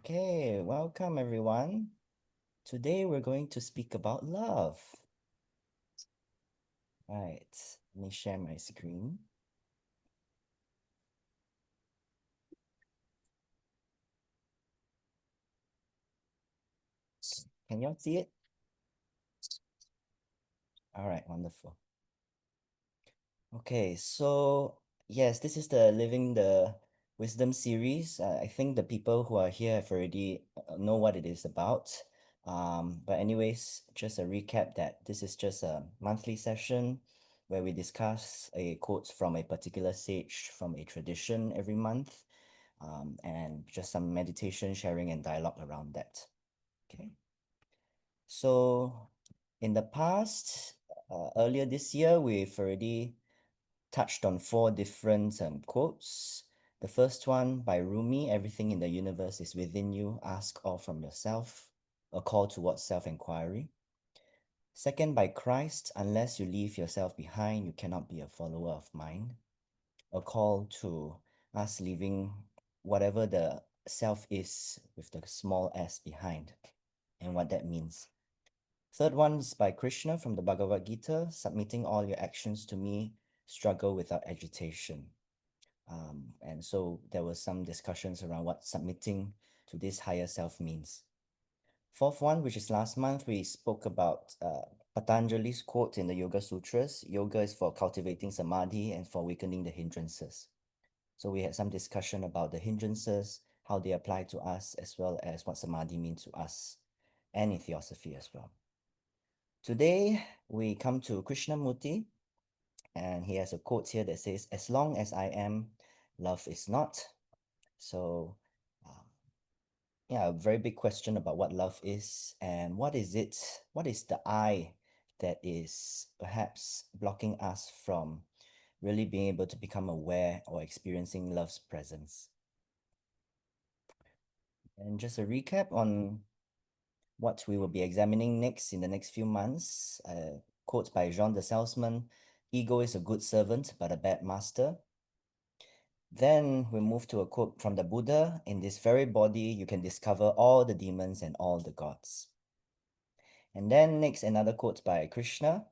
Okay, welcome everyone. Today we're going to speak about love. Right, let me share my screen. Can you all see it? All right, wonderful. Okay, so yes, this is the Living the Wisdom series. I think the people who are here have already know what it is about. But anyways, just a recap that this is just a monthly session where we discuss a quote from a particular sage from a tradition every month, and just some meditation, sharing, and dialogue around that. Okay. So in the past, earlier this year, we've already touched on four different quotes. The first one by Rumi, everything in the universe is within you, ask all from yourself, a call towards self-inquiry. Second by Christ, unless you leave yourself behind, you cannot be a follower of mine, a call to us leaving whatever the self is with the small s behind and what that means. Third one is by Krishna from the Bhagavad Gita, submitting all your actions to me, struggle without agitation. And so there were some discussions around what submitting to this higher self means. Fourth one, which is last month, we spoke about Patanjali's quote in the Yoga Sutras. Yoga is for cultivating samadhi and for awakening the hindrances. So we had some discussion about the hindrances, how they apply to us, as well as what samadhi means to us, and in theosophy as well. Today, we come to Krishnamurti, and he has a quote here that says, "As long as I am, love is not." So, um, yeah, a very big question about what love is and what is it, what is the I that is perhaps blocking us from really being able to become aware or experiencing love's presence. And just a recap on what we will be examining next in the next few months. Quote by Jean the Salesman, "Ego is a good servant, but a bad master." Then we move to a quote from the Buddha, "In this very body, you can discover all the demons and all the gods." And then next, another quote by Krishna,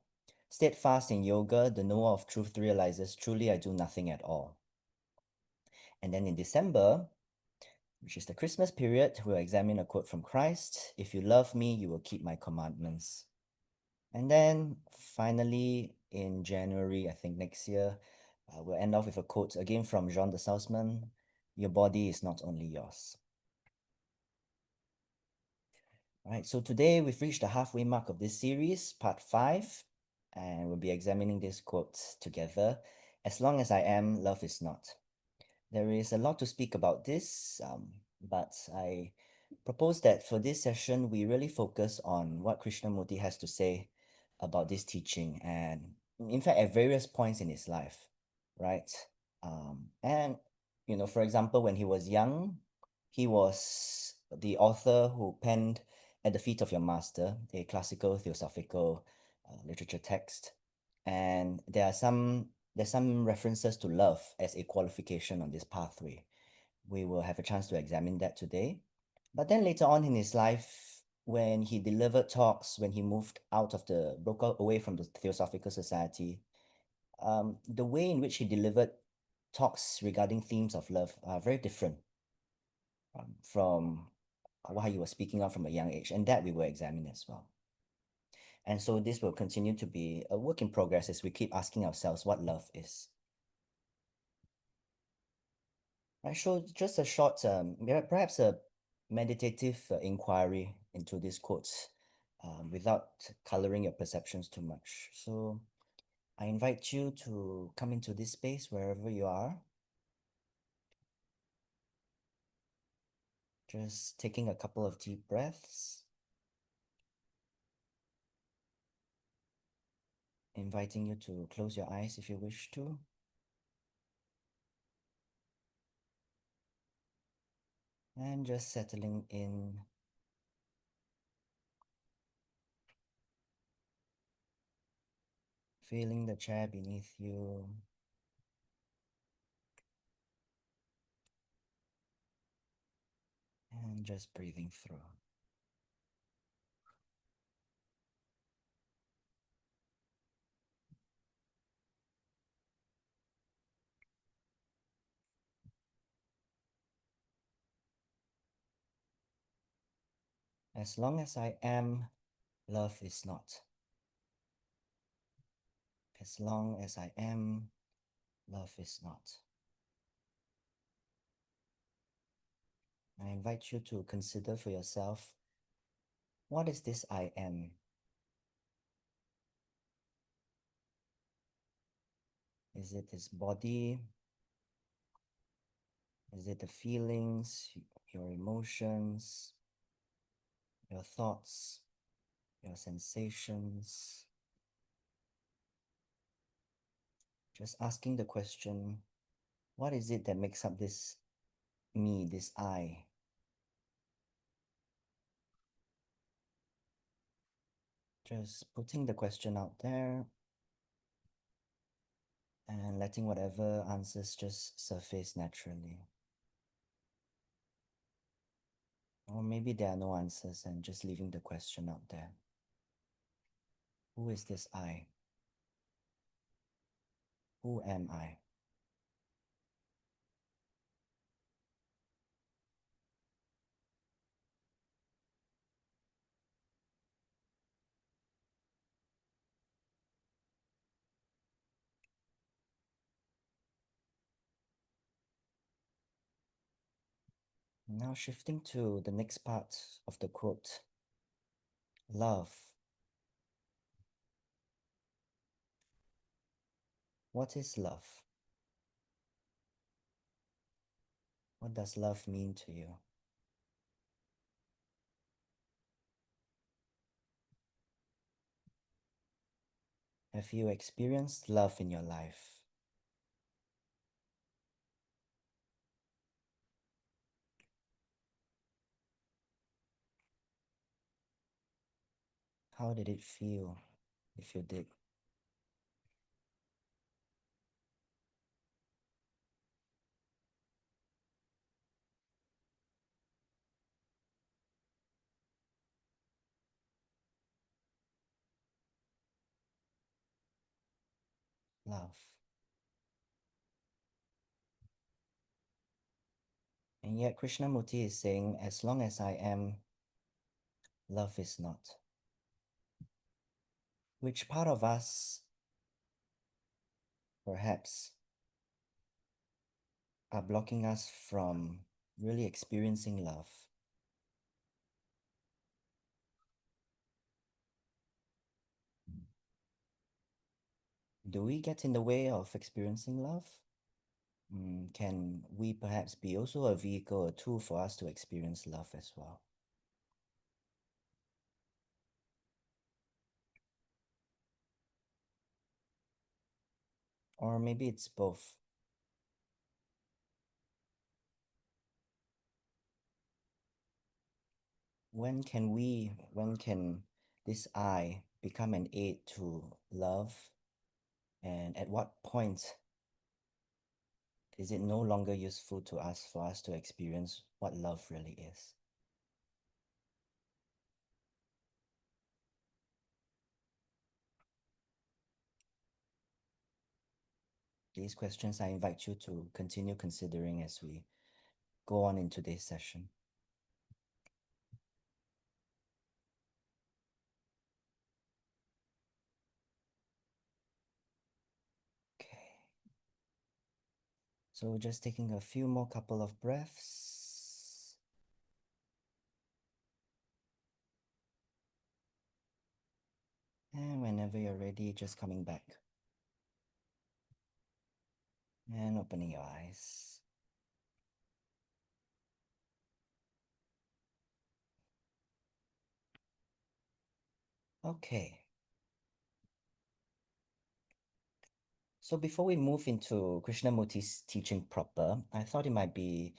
"Steadfast in yoga, the knower of truth realizes, truly I do nothing at all." And then in December, which is the Christmas period, we'll examine a quote from Christ, "If you love me, you will keep my commandments." And then finally, in January, I think next year, we'll end off with a quote again from Jean the Salesman, "Your body is not only yours." All right, so today we've reached the halfway mark of this series, part 5, and we'll be examining this quote together. "As long as I am, love is not." There is a lot to speak about this, but I propose that for this session, we really focus on what Krishnamurti has to say about this teaching, and in fact, at various points in his life, right? And, for example, when he was young, he was the author who penned At the Feet of Your Master, a classical theosophical literature text. And there's some references to love as a qualification on this pathway. We will have a chance to examine that today. But then later on in his life, when he delivered talks, when he moved out of broke out away from the Theosophical Society, the way in which he delivered talks regarding themes of love are very different from what he was speaking of from a young age, and that we will examine as well. And so this will continue to be a work in progress as we keep asking ourselves what love is. Right, so just a short, perhaps a meditative inquiry into these quotes without coloring your perceptions too much. So I invite you to come into this space wherever you are. Just taking a couple of deep breaths, inviting you to close your eyes if you wish to. And just settling in, feeling the chair beneath you, Just breathing through. As long as I am, love is not. As long as I am, love is not. I invite you to consider for yourself, what is this I am? Is it this body? Is it the feelings, your emotions, your thoughts, your sensations? Just asking the question, what is it that makes up this me, this I? Just putting the question out there and letting whatever answers just surface naturally. Or maybe there are no answers and just leaving the question out there. Who is this I? Who am I? Now shifting to the next part of the quote. Love. What is love? What does love mean to you? Have you experienced love in your life? How did it feel if you did? Love. And yet Krishnamurti is saying, as long as I am, love is not. Which part of us perhaps are blocking us from really experiencing love? Do we get in the way of experiencing love? Can we perhaps be also a vehicle, a tool for us to experience love as well? Or maybe it's both. When can this I become an aid to love? And at what point is it no longer useful to us for us to experience what love really is? These questions I invite you to continue considering as we go on in today's session. Okay. So just taking a few more couple of breaths. And whenever you're ready, just coming back. And opening your eyes. Okay. So before we move into Krishnamurti's teaching proper, I thought it might be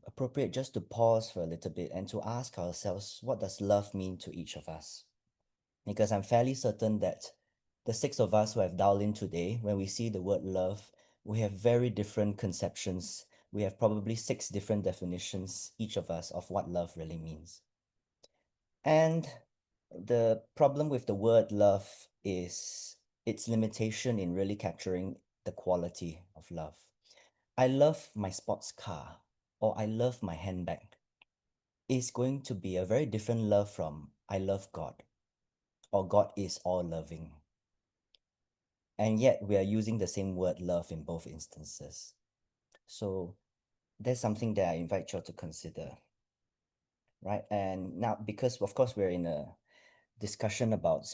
appropriate just to pause for a little bit and to ask ourselves, what does love mean to each of us? Because I'm fairly certain that the six of us who have dialed in today, when we see the word love, we have very different conceptions, we have probably 6 different definitions, each of us, of what love really means. And the problem with the word love is its limitation in really capturing the quality of love. I love my sports car, or I love my handbag, is going to be a very different love from I love God, or God is all loving. And yet we are using the same word love in both instances. So that's something that I invite you all to consider, right? And now, because of course we're in a discussion about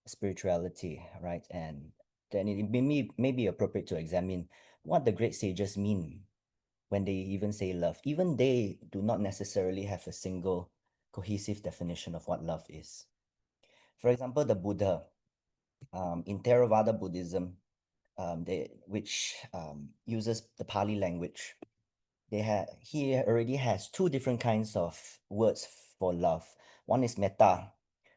spirituality, right? And then it may be appropriate to examine what the great sages mean when they even say love. Even they do not necessarily have a single cohesive definition of what love is. For example, the Buddha, in Theravada Buddhism, which uses the Pali language, he already has 2 different kinds of words for love. One is metta,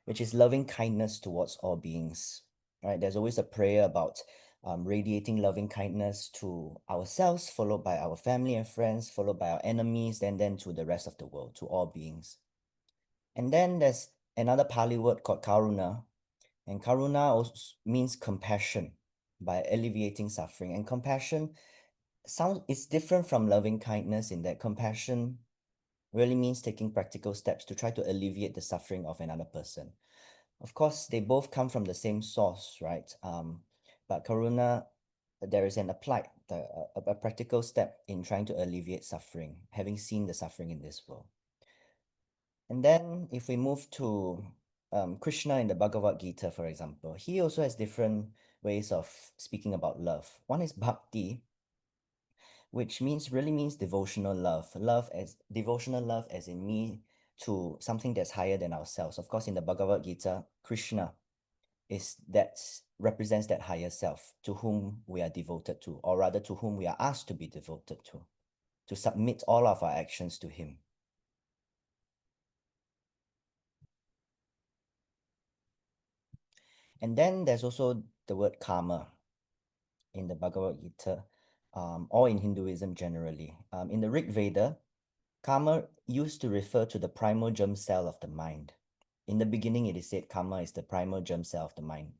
which is loving kindness towards all beings. Right? There's always a prayer about radiating loving kindness to ourselves, followed by our family and friends, followed by our enemies, and then to the rest of the world, to all beings. And then there's another Pali word called karuna, and karuna also means compassion, by alleviating suffering. And compassion sounds it's different from loving kindness in that compassion really means taking practical steps to try to alleviate the suffering of another person. Of course, they both come from the same source, right? But karuna, there is an applied, a practical step in trying to alleviate suffering, having seen the suffering in this world. And then if we move to Krishna in the Bhagavad Gita, for example, he also has different ways of speaking about love. One is bhakti, which really means devotional love. Devotional love as in me to something that's higher than ourselves. Of course, in the Bhagavad Gita, Krishna represents that higher self to whom we are devoted to, or rather to whom we are asked to be devoted to submit all of our actions to him. And then there's also the word karma in the Bhagavad Gita, or in Hinduism generally. In the Rig Veda, karma used to refer to the primal germ cell of the mind. In the beginning, it is said karma is the primal germ cell of the mind.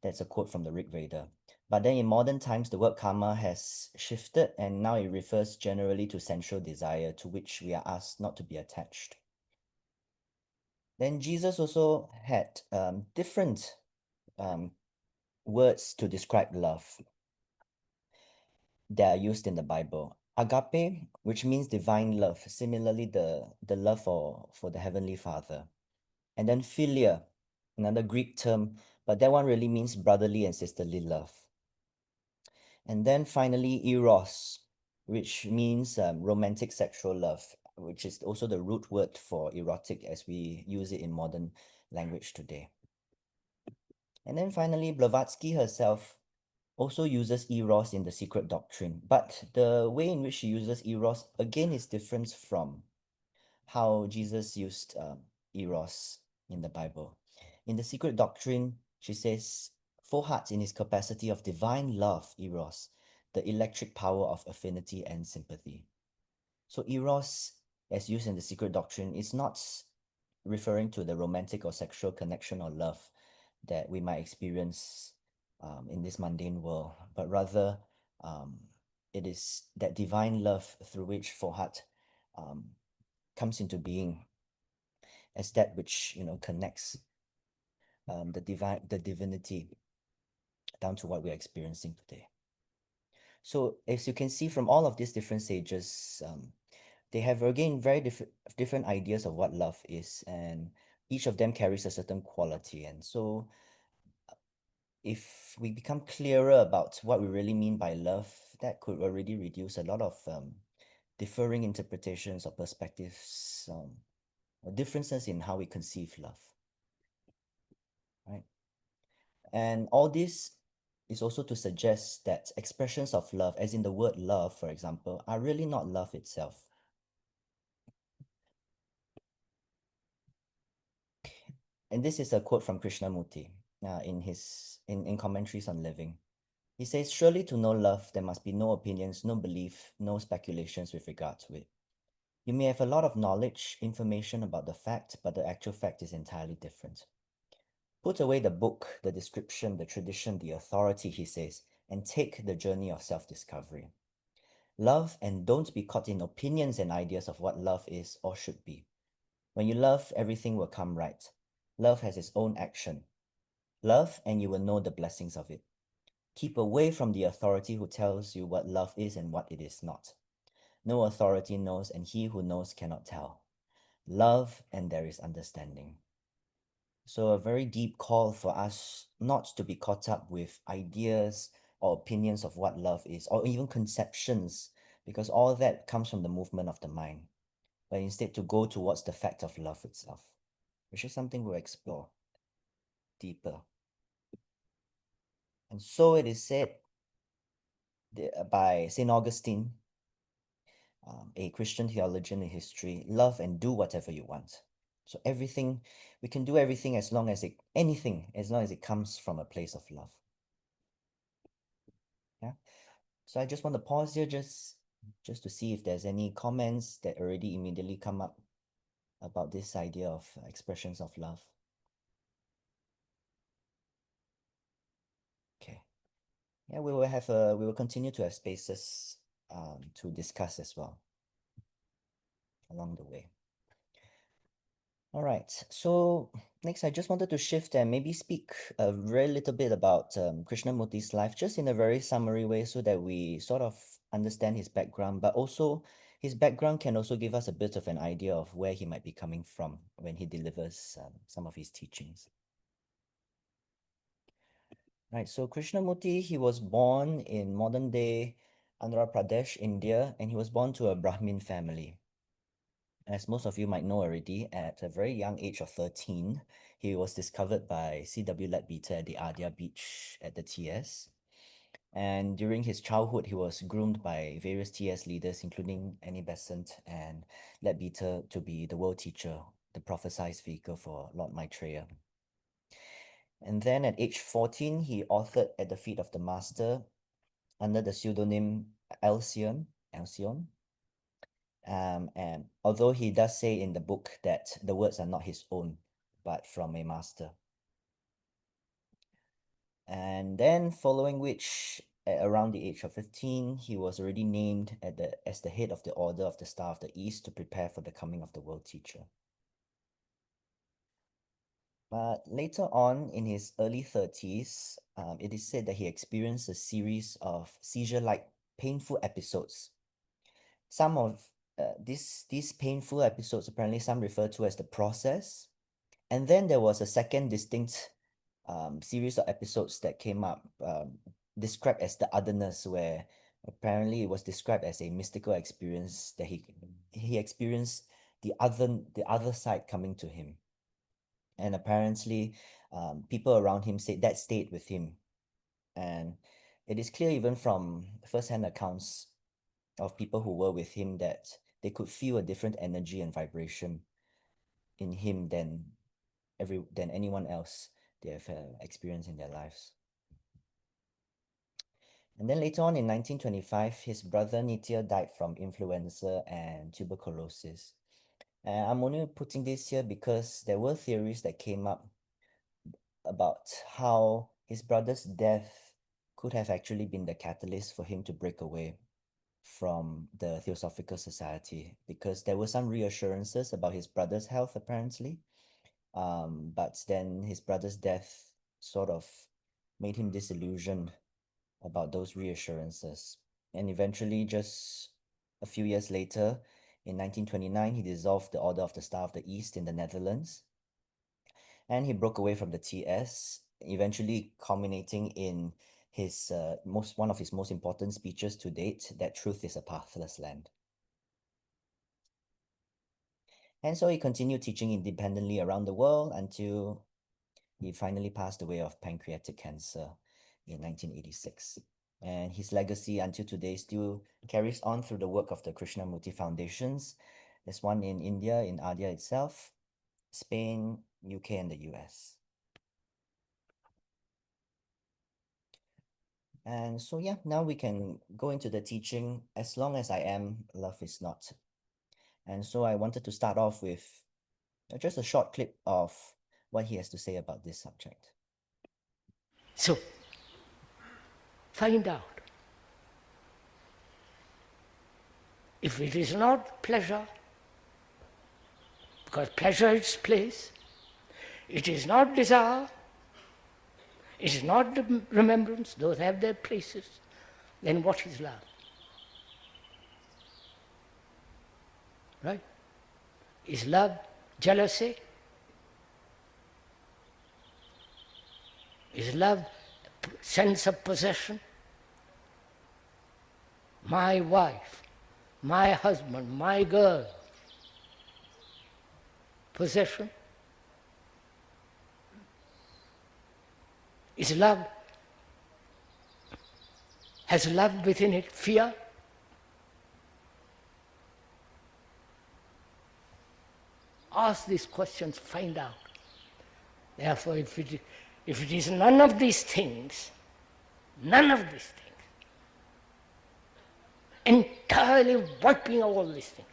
That's a quote from the Rig Veda. But then in modern times, the word karma has shifted, and now it refers generally to sensual desire to which we are asked not to be attached. Then Jesus also had different words to describe love that are used in the Bible. Agape, which means divine love, similarly the love for the Heavenly Father. And then philia, another Greek term, but that one really means brotherly and sisterly love. And then finally, eros, which means romantic sexual love, which is also the root word for erotic as we use it in modern language today. And then finally, Blavatsky herself also uses eros in the Secret Doctrine, but the way in which she uses eros again is different from how Jesus used eros in the Bible. In the Secret Doctrine, she says, "For hearts in his capacity of divine love, eros, the electric power of affinity and sympathy." So eros, as used in the Secret Doctrine, is not referring to the romantic or sexual connection or love that we might experience in this mundane world, but rather it is that divine love through which Fohat comes into being as that which connects the divinity down to what we're experiencing today. So as you can see from all of these different sages, they have again very different ideas of what love is, and each of them carries a certain quality. And so if we become clearer about what we really mean by love, that could already reduce a lot of differing interpretations or perspectives, or differences in how we conceive love, right? And all this is also to suggest that expressions of love, as in the word love, for example, are really not love itself. And this is a quote from Krishnamurti in commentaries on living. He says, surely to know love, there must be no opinions, no belief, no speculations with regard to it. You may have a lot of knowledge, information about the fact, but the actual fact is entirely different. Put away the book, the description, the tradition, the authority, he says, and take the journey of self-discovery. Love and don't be caught in opinions and ideas of what love is or should be. When you love, everything will come right. Love has its own action. Love, and you will know the blessings of it. Keep away from the authority who tells you what love is and what it is not. No authority knows, and he who knows cannot tell. Love, and there is understanding. So, a very deep call for us not to be caught up with ideas or opinions of what love is, or even conceptions, because all that comes from the movement of the mind, but instead to go towards the fact of love itself, which is something we'll explore deeper. And so it is said by St. Augustine, a Christian theologian in history, love and do whatever you want. So everything, we can do everything as long as anything, as long as it comes from a place of love. Yeah. So I just want to pause here just to see if there's any comments that already immediately come up about this idea of expressions of love. Okay. Yeah, we will continue to have spaces to discuss as well along the way. All right. So next, I just wanted to shift and maybe speak a very little bit about Krishnamurti's life, just in a very summary way, so that we sort of understand his background, but also his background can also give us a bit of an idea of where he might be coming from when he delivers some of his teachings. Right. So Krishnamurti, he was born in modern day Andhra Pradesh, India, and he was born to a Brahmin family. As most of you might know already, at a very young age of 13, he was discovered by C.W. Leadbeater at the Adia Beach at the TS. And during his childhood, he was groomed by various TS leaders, including Annie Besant and Leadbeater, to be the world teacher, the prophesized vehicle for Lord Maitreya. And then at age 14, he authored At the Feet of the Master under the pseudonym Alcyone. And although he does say in the book that the words are not his own, but from a master. And then following which, at around the age of 15, he was already named as the head of the Order of the Star of the East to prepare for the coming of the world teacher. But later on, in his early 30s, it is said that he experienced a series of seizure-like painful episodes. Some of these painful episodes, apparently some refer to as the process. And then there was a second distinct series of episodes that came up, described as the otherness, where apparently it was described as a mystical experience that he experienced the other side coming to him. And apparently, people around him said that stayed with him. And it is clear even from first-hand accounts of people who were with him that they could feel a different energy and vibration in him than anyone else they have experienced in their lives. And then later on in 1925, his brother Nitya died from influenza and tuberculosis. And I'm only putting this here because there were theories that came up about how his brother's death could have actually been the catalyst for him to break away from the Theosophical Society, because there were some reassurances about his brother's health apparently. But then his brother's death sort of made him disillusioned about those reassurances. And eventually, just a few years later, in 1929, he dissolved the Order of the Star of the East in the Netherlands. And he broke away from the TS, eventually culminating in his one of his most important speeches to date, that truth is a pathless land. And so he continued teaching independently around the world until he finally passed away of pancreatic cancer in 1986. And his legacy until today still carries on through the work of the Krishnamurti Foundations. There's one in India, in Adia itself, Spain, UK, and the US. And so, yeah, now we can go into the teaching. As long as I am, love is not. And so I wanted to start off with just a short clip of what he has to say about this subject. So, find out. If it is not pleasure, because pleasure is its place, it is not desire, it is not remembrance, those have their places, then what is love? Right? Is love jealousy? Is love sense of possession? My wife, my husband, my girl, possession? Is love, has love within it fear? Ask these questions, find out. Therefore, if it is none of these things, entirely wiping all these things,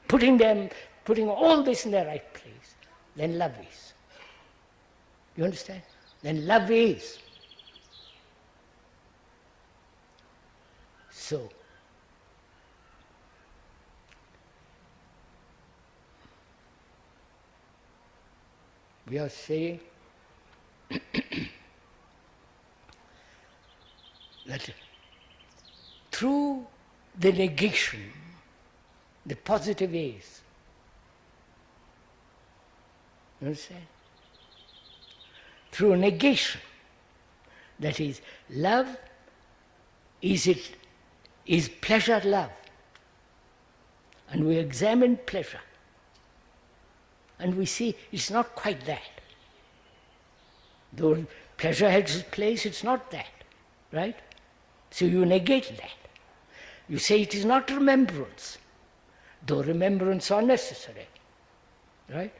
putting all this in their right place, then love is. You understand? Then love is. So, we are saying that through the negation, the positive is. You understand? Through negation, that is, love is pleasure love. And we examine pleasure. And we see it's not quite that. Though pleasure has its place, it's not that. Right? So you negate that. You say it is not remembrance, though remembrance are necessary. Right?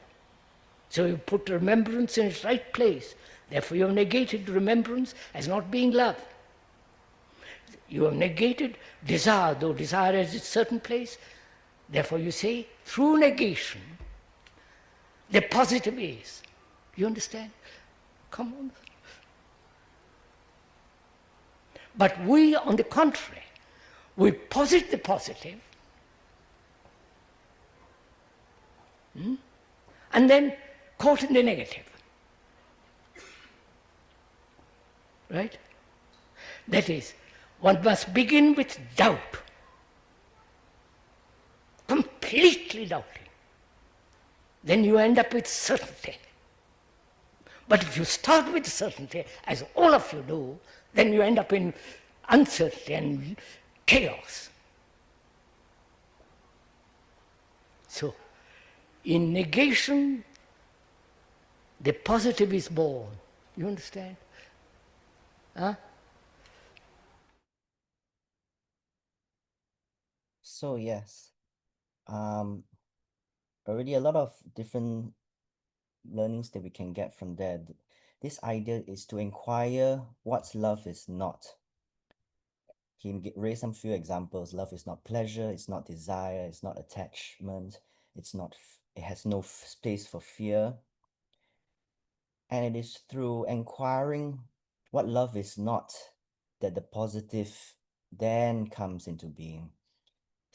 So you put remembrance in its right place. Therefore you have negated remembrance as not being love. You have negated desire, though desire has its certain place. Therefore you say, through negation, the positive is. You understand? Come on. But we, on the contrary, we posit the positive, and then quote in the negative. Right? That is, one must begin with doubt, completely doubting. Then you end up with certainty. But if you start with certainty, as all of you do, then you end up in uncertainty and chaos. So, in negation, the positive is born. You understand? Huh? So, yes, already a lot of different learnings that we can get from there. This idea is to inquire what love is not. He raised some few examples. Love is not pleasure, it's not desire, it's not attachment, it has no space for fear. And it is through inquiring what love is not that the positive then comes into being.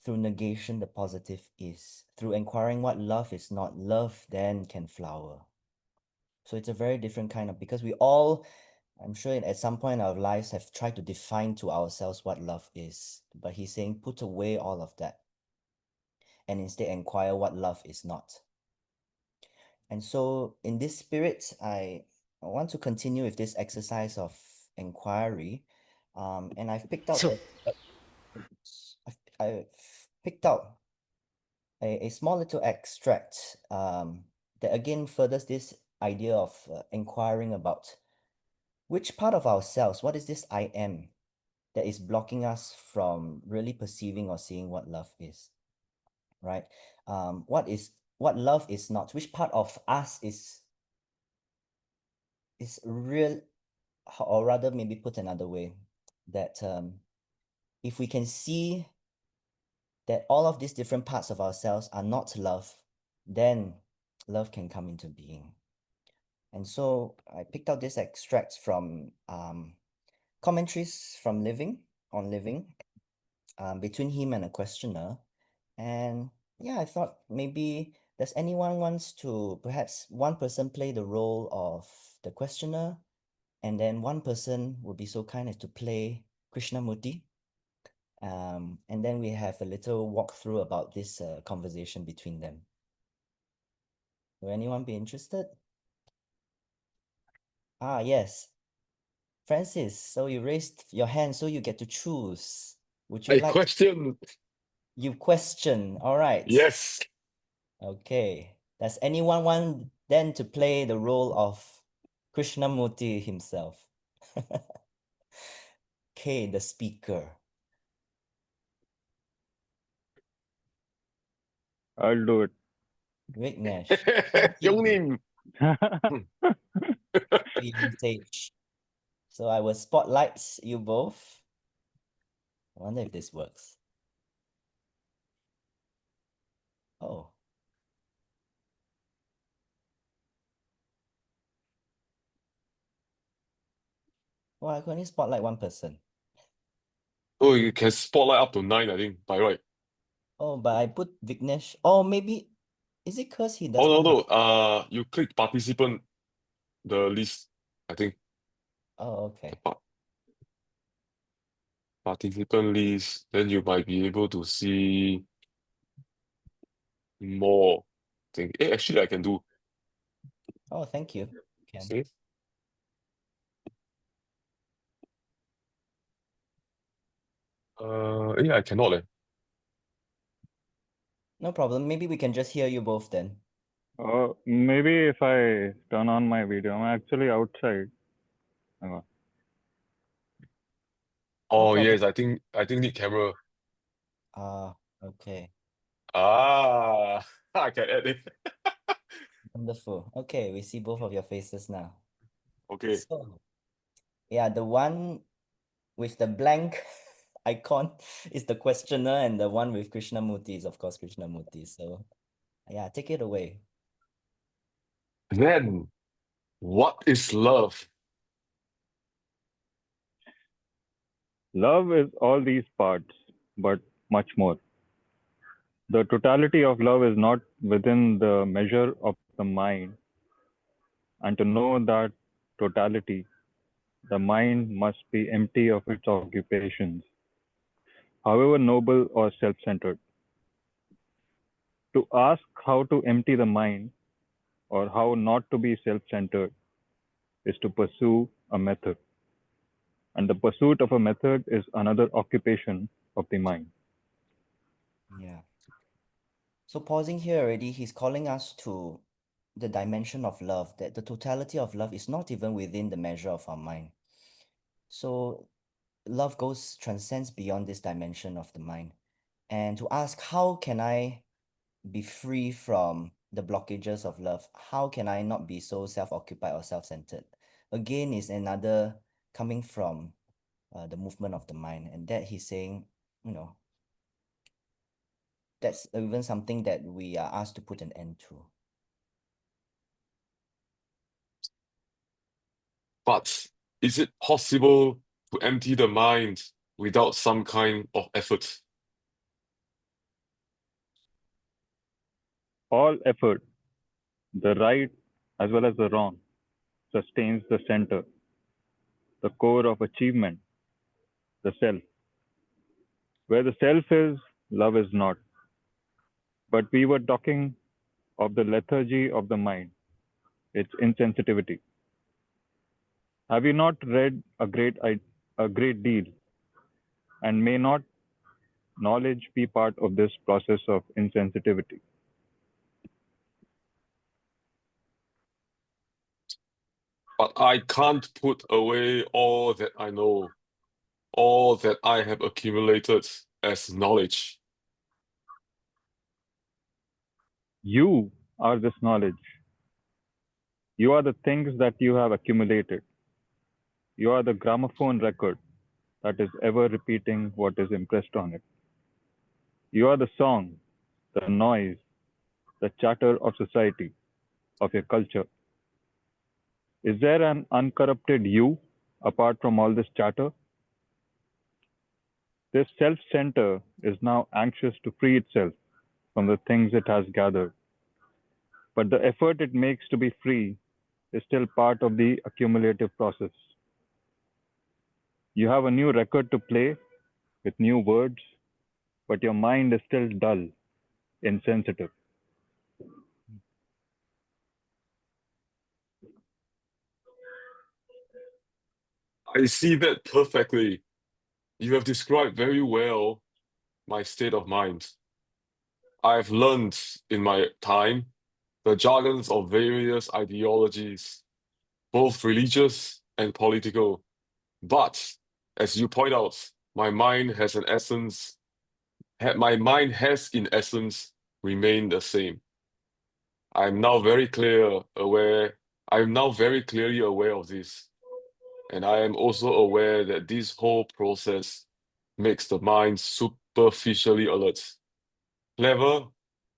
Through negation, the positive is. Through inquiring what love is not, love then can flower. So it's a very different kind of, because we all, I'm sure at some point in our lives have tried to define to ourselves what love is. But he's saying put away all of that and instead inquire what love is not. And so in this spirit, I want to continue with this exercise of inquiry. And I've picked out So, I've picked out a small little extract that again furthers this idea of inquiring about which part of ourselves, what is this I am that is blocking us from really perceiving or seeing what love is, right? What love is not, which part of us is real, or rather maybe put another way, that if we can see that all of these different parts of ourselves are not love, then love can come into being. And so I picked out this extracts from commentaries from Living on Living, between him and a questioner. And yeah, I thought maybe does anyone wants to perhaps one person play the role of the questioner, and then one person would be so kind as to play Krishnamurti. And then we have a little walkthrough about this conversation between them. Will anyone be interested? Ah, yes. Francis, so you raised your hand, so you get to choose. Would you A like to? question. You question. All right. Yes. Okay. Does anyone want then to play the role of Krishnamurti himself? Okay, the speaker. I'll do it. Vignesh. Thank you. Yongnim. Be on stage. So I will spotlight you both. I wonder if this works. Oh. Well, I can only spotlight one person. Oh, you can spotlight up to 9, I think, by right. Oh, but I put Vignesh. Oh, maybe is it because he does Oh, not no, have? no. You click participant, the list, I think. Oh, okay. Participant list, then you might be able to see more thing. Actually, I can do. Oh, thank you. Can. See? I cannot. No problem. Maybe we can just hear you both then. Maybe if I turn on my video, I'm actually outside. Hang on. No Oh, problem. yes, I think need camera. Ah, okay. Ah, I can add it. Wonderful. Okay, we see both of your faces now. Okay. So, yeah, the one with the blank icon is the questioner, and the one with Krishnamurti is, of course, Krishnamurti. So, yeah, take it away. Then, what is love? Love is all these parts, but much more. The totality of love is not within the measure of the mind, and to know that totality, the mind must be empty of its occupations, however noble or self centered. To ask how to empty the mind or how not to be self centered is to pursue a method, and the pursuit of a method is another occupation of the mind. Yeah. So, pausing here already, he's calling us to the dimension of love, that the totality of love is not even within the measure of our mind. So, love transcends beyond this dimension of the mind. And to ask, how can I be free from the blockages of love? How can I not be so self-occupied or self-centered? Again, is another coming from the movement of the mind, and that he's saying, you know, that's even something that we are asked to put an end to. But is it possible to empty the mind without some kind of effort? All effort, the right as well as the wrong, sustains the center, the core of achievement, the self. Where the self is, love is not. But we were talking of the lethargy of the mind, its insensitivity. Have you not read a great deal, and may not knowledge be part of this process of insensitivity? But I can't put away all that I know, all that I have accumulated as knowledge. You are this knowledge. You are the things that you have accumulated. You are the gramophone record. that is ever repeating what is impressed on it. You are the song, the noise, the chatter of society, of your culture. Is there an uncorrupted you apart from all this chatter? This self center is now anxious to free itself from the things it has gathered, but the effort it makes to be free is still part of the accumulative process. You have a new record to play with new words, but your mind is still dull, insensitive. I see that perfectly. You have described very well my state of mind. I've learned in my time the jargons of various ideologies, both religious and political. But as you point out, my mind has in essence remained the same. I'm now very clear aware, I'm now very clearly aware of this. And I am also aware that this whole process makes the mind superficially alert, clever,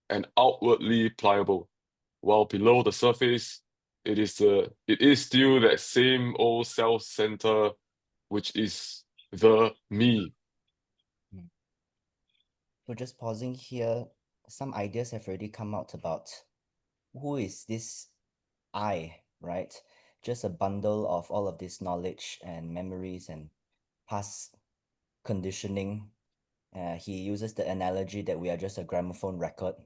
and outwardly pliable, while below the surface, it is still that same old self center, which is the me. Mm. So just pausing here, some ideas have already come out about who is this I, right? Just a bundle of all of this knowledge and memories and past conditioning. He uses the analogy that we are just a gramophone record,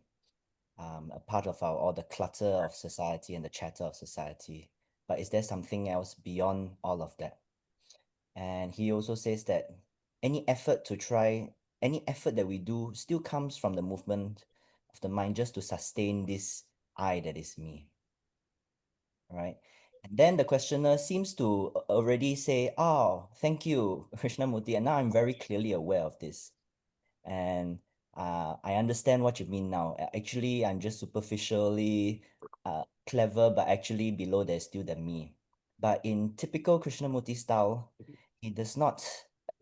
a part of all the clutter of society and the chatter of society. But is there something else beyond all of that? And he also says that any effort to try, any effort that we do still comes from the movement of the mind just to sustain this I that is me, right? And then the questioner seems to already say, oh, thank you, Krishnamurti, and now I'm very clearly aware of this. And I understand what you mean now. Actually, I'm just superficially clever, but actually below there's still the me. But in typical Krishnamurti style, he does not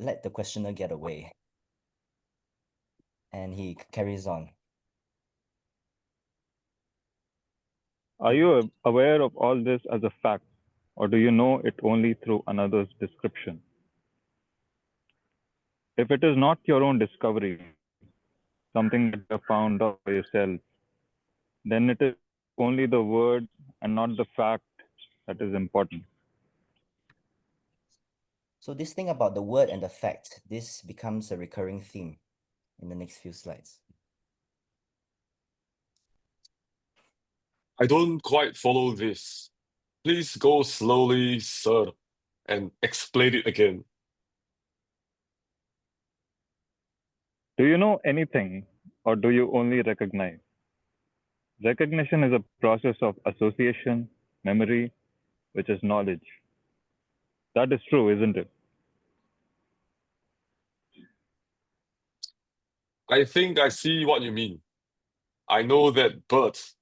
let the questioner get away. And he carries on. Are you aware of all this as a fact, or do you know it only through another's description? If it is not your own discovery, something that you have found out for yourself, then it is only the word and not the fact that is important. So this thing about the word and the fact, this becomes a recurring theme in the next few slides. I don't quite follow this. Please go slowly, sir, and explain it again. Do you know anything, or do you only recognize? Recognition is a process of association, memory, which is knowledge. That is true, isn't it? I think I see what you mean. I know that birth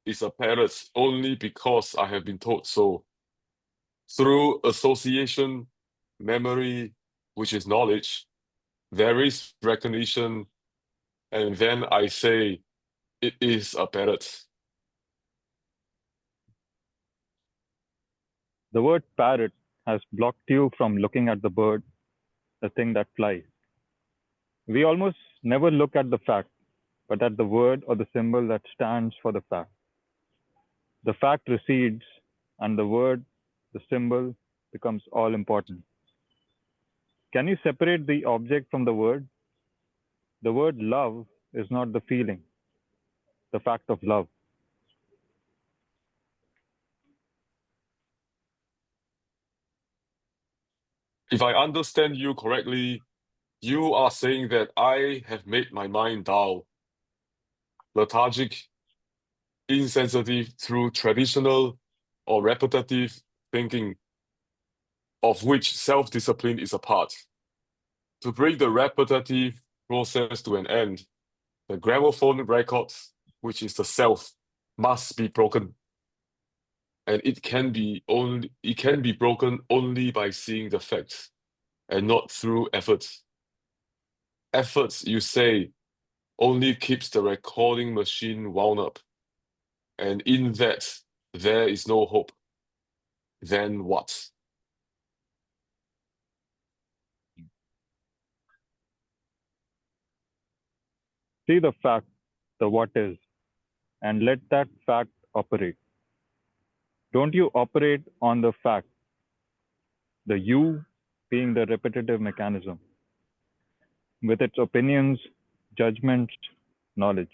is a parrot only because I have been told so. Through association, memory, which is knowledge, there is recognition, and then I say it is a parrot. The word parrot has blocked you from looking at the bird, the thing that flies. We almost never look at the fact, but at the word or the symbol that stands for the fact. The fact recedes, and the word, the symbol, becomes all important. Can you separate the object from the word? The word love is not the feeling, the fact of love. If I understand you correctly, you are saying that I have made my mind dull, lethargic, insensitive through traditional or repetitive thinking, of which self-discipline is a part. To bring the repetitive process to an end, the gramophone records, which is the self, must be broken. And it can be broken only by seeing the facts and not through efforts. Efforts, you say, only keeps the recording machine wound up, and in that, there is no hope. Then what? See the fact, the what is, and let that fact operate. Don't you operate on the fact, the you being the repetitive mechanism, with its opinions, judgments, knowledge.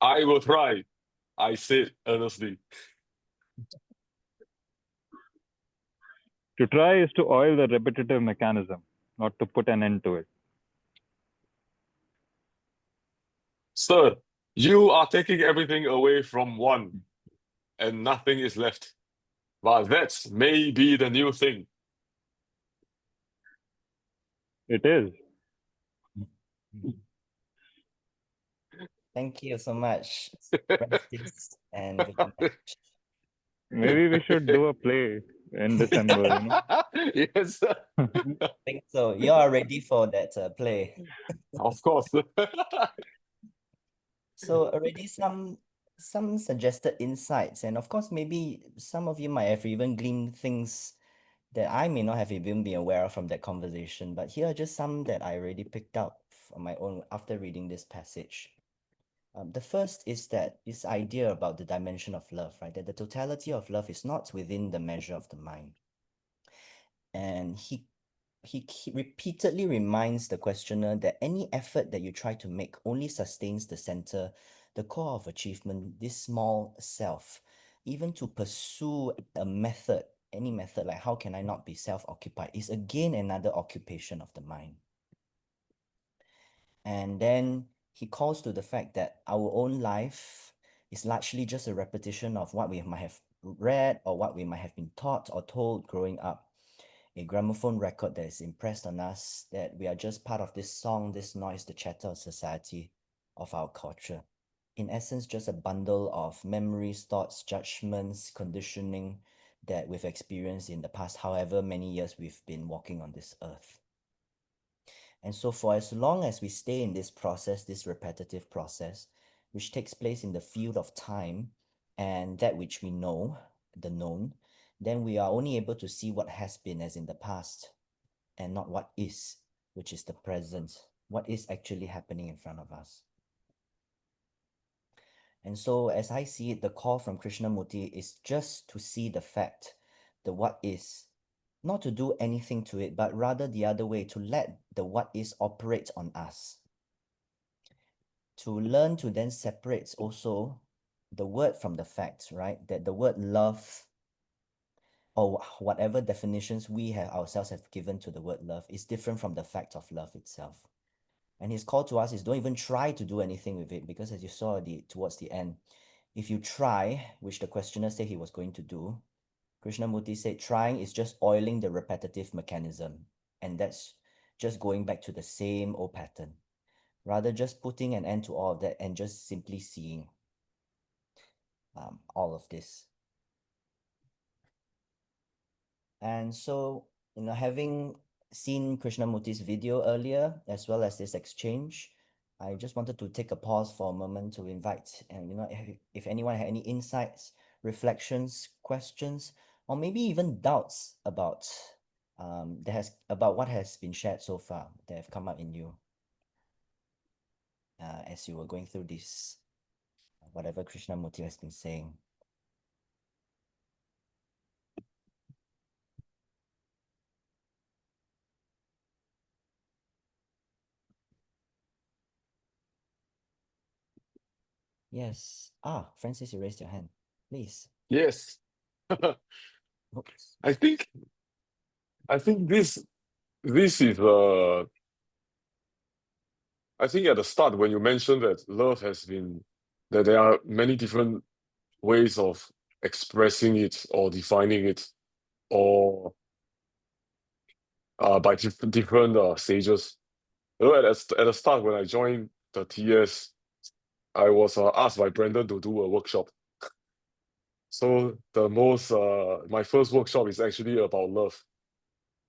I will try, I said earnestly. To try is to oil the repetitive mechanism, not to put an end to it. Sir, you are taking everything away from one, and nothing is left. But that may be the new thing. It is. Thank you so much, Francis and Vinash. Maybe we should do a play in December, you know? Yes, I think so. You are ready for that play. of course. So already some suggested insights, and of course maybe some of you might have even gleaned things that I may not have even been aware of from that conversation. But here are just some that I already picked up on my own after reading this passage. The first is that this idea about the dimension of love, right? That the totality of love is not within the measure of the mind. And he repeatedly reminds the questioner that any effort that you try to make only sustains the center, the core of achievement, this small self. Even to pursue a method, any method, like how can I not be self-occupied, is again another occupation of the mind. And then he calls to the fact that our own life is largely just a repetition of what we might have read or what we might have been taught or told growing up. A gramophone record that is impressed on us that we are just part of this song, this noise, the chatter of society, of our culture. In essence, just a bundle of memories, thoughts, judgments, conditioning that we've experienced in the past, however many years we've been walking on this earth. And so for as long as we stay in this process, this repetitive process, which takes place in the field of time and that which we know, the known, then we are only able to see what has been as in the past and not what is, which is the present, what is actually happening in front of us. And so as I see it, the call from Krishnamurti is just to see the fact, the what is, not to do anything to it, but rather the other way, to let the what is operate on us. To learn to then separate also the word from the facts, right? That the word love, or whatever definitions we have ourselves have given to the word love, is different from the fact of love itself. And his call to us is don't even try to do anything with it, because as you saw towards the end, if you try, which the questioner said he was going to do, Krishnamurti said trying is just oiling the repetitive mechanism, and that's just going back to the same old pattern. Rather, just putting an end to all of that and just simply seeing all of this. And so, having seen Krishnamurti's video earlier, as well as this exchange, I just wanted to take a pause for a moment to invite, and if anyone had any insights, reflections, questions, or maybe even doubts about about what has been shared so far that have come up in you as you were going through this, whatever Krishnamurti has been saying. Yes. Francis, you raised your hand. Please. Yes. Oops. I think this is I think at the start when you mentioned that love has been that there are many different ways of expressing it or defining it, or by different stages. At the start when I joined the TS, I was asked by Brandon to do a workshop. So the most my first workshop is actually about love.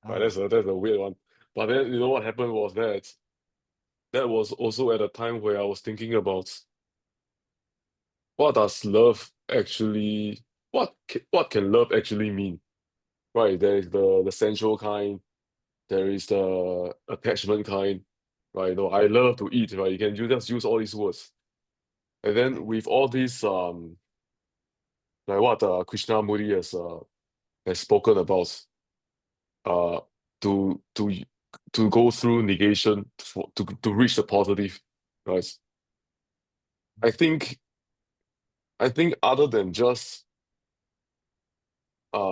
Right, Ah, that's a weird one. But then you know what happened was that was also at a time where I was thinking about what does love actually what can love actually mean? Right, there is the sensual kind, there is the attachment kind, right? You know, I love to eat, right? You just use all these words. And then with all these like what Krishnamurti has spoken about, uh to to to go through negation to reach the positive, right? I think I think other than just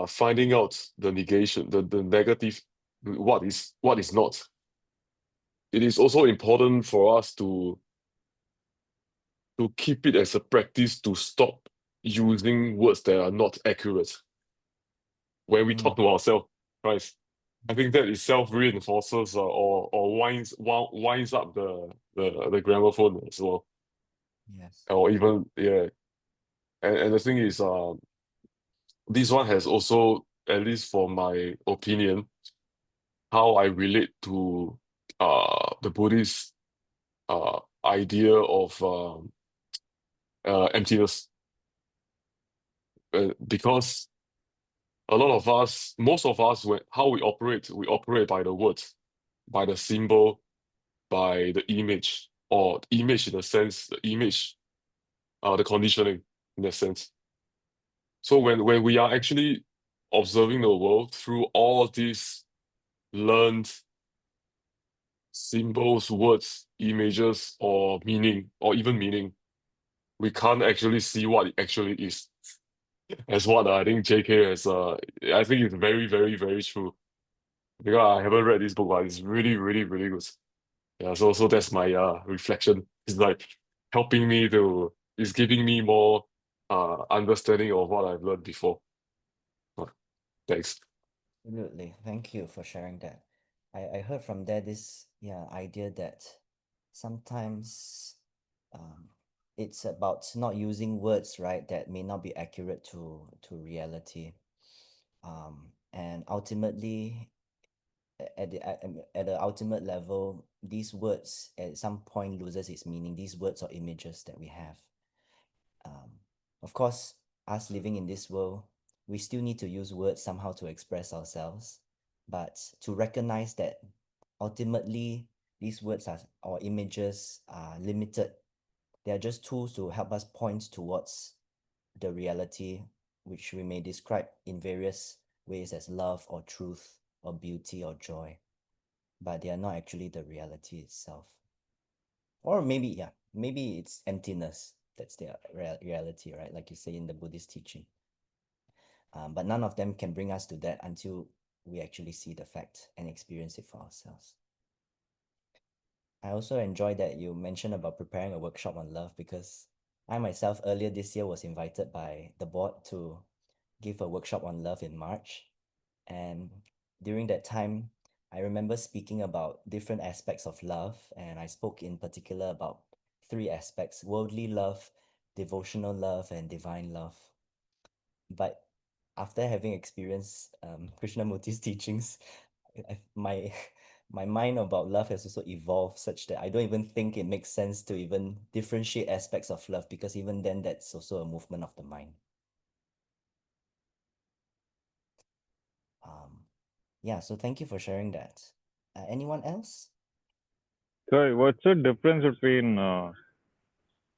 finding out the negation, the negative, what is not, it is also important for us to keep it as a practice to stop using words that are not accurate when we mm, talk to ourselves, right? I think that itself reinforces or winds up the gramophone as well, yes. or even yeah. And the thing is, this one has also, at least for my opinion, how I relate to the Buddhist idea of emptiness, because a lot of us, most of us, when how we operate by the words, by the symbol, by the image, or image in a sense, the image, the conditioning in a sense. So when we are actually observing the world through all these learned symbols, words, images, or meaning, or even meaning, we can't actually see what it actually is. As what I think JK has, I think it's very, very, very true. Because I haven't read this book, but it's really, really, really good. Yeah, so that's my reflection. It's like helping me to, it's giving me more understanding of what I've learned before. Uh, Thanks. Absolutely. Thank you for sharing that. I heard from there this idea that sometimes um, it's about not using words, right, that may not be accurate to reality. And ultimately, at the ultimate level, these words at some point loses its meaning. These words or images that we have. Um, of course, us living in this world, we still need to use words somehow to express ourselves, but to recognize that ultimately these words are or images are limited. They are just tools to help us point towards the reality, which we may describe in various ways as love or truth or beauty or joy, but they are not actually the reality itself. Or maybe, yeah, maybe it's emptiness. That's their reality, right? Like you say in the Buddhist teaching. But none of them can bring us to that until we actually see the fact and experience it for ourselves. I also enjoy that you mentioned about preparing a workshop on love because I myself earlier this year was invited by the board to give a workshop on love in March. And during that time, I remember speaking about different aspects of love, and I spoke in particular about three aspects: worldly love, devotional love, and divine love. But after having experienced Krishnamurti's teachings, my my mind about love has also evolved such that I don't even think it makes sense to even differentiate aspects of love because even then that's also a movement of the mind. Um, yeah, so thank you for sharing that. Anyone else? Sorry, what's the difference between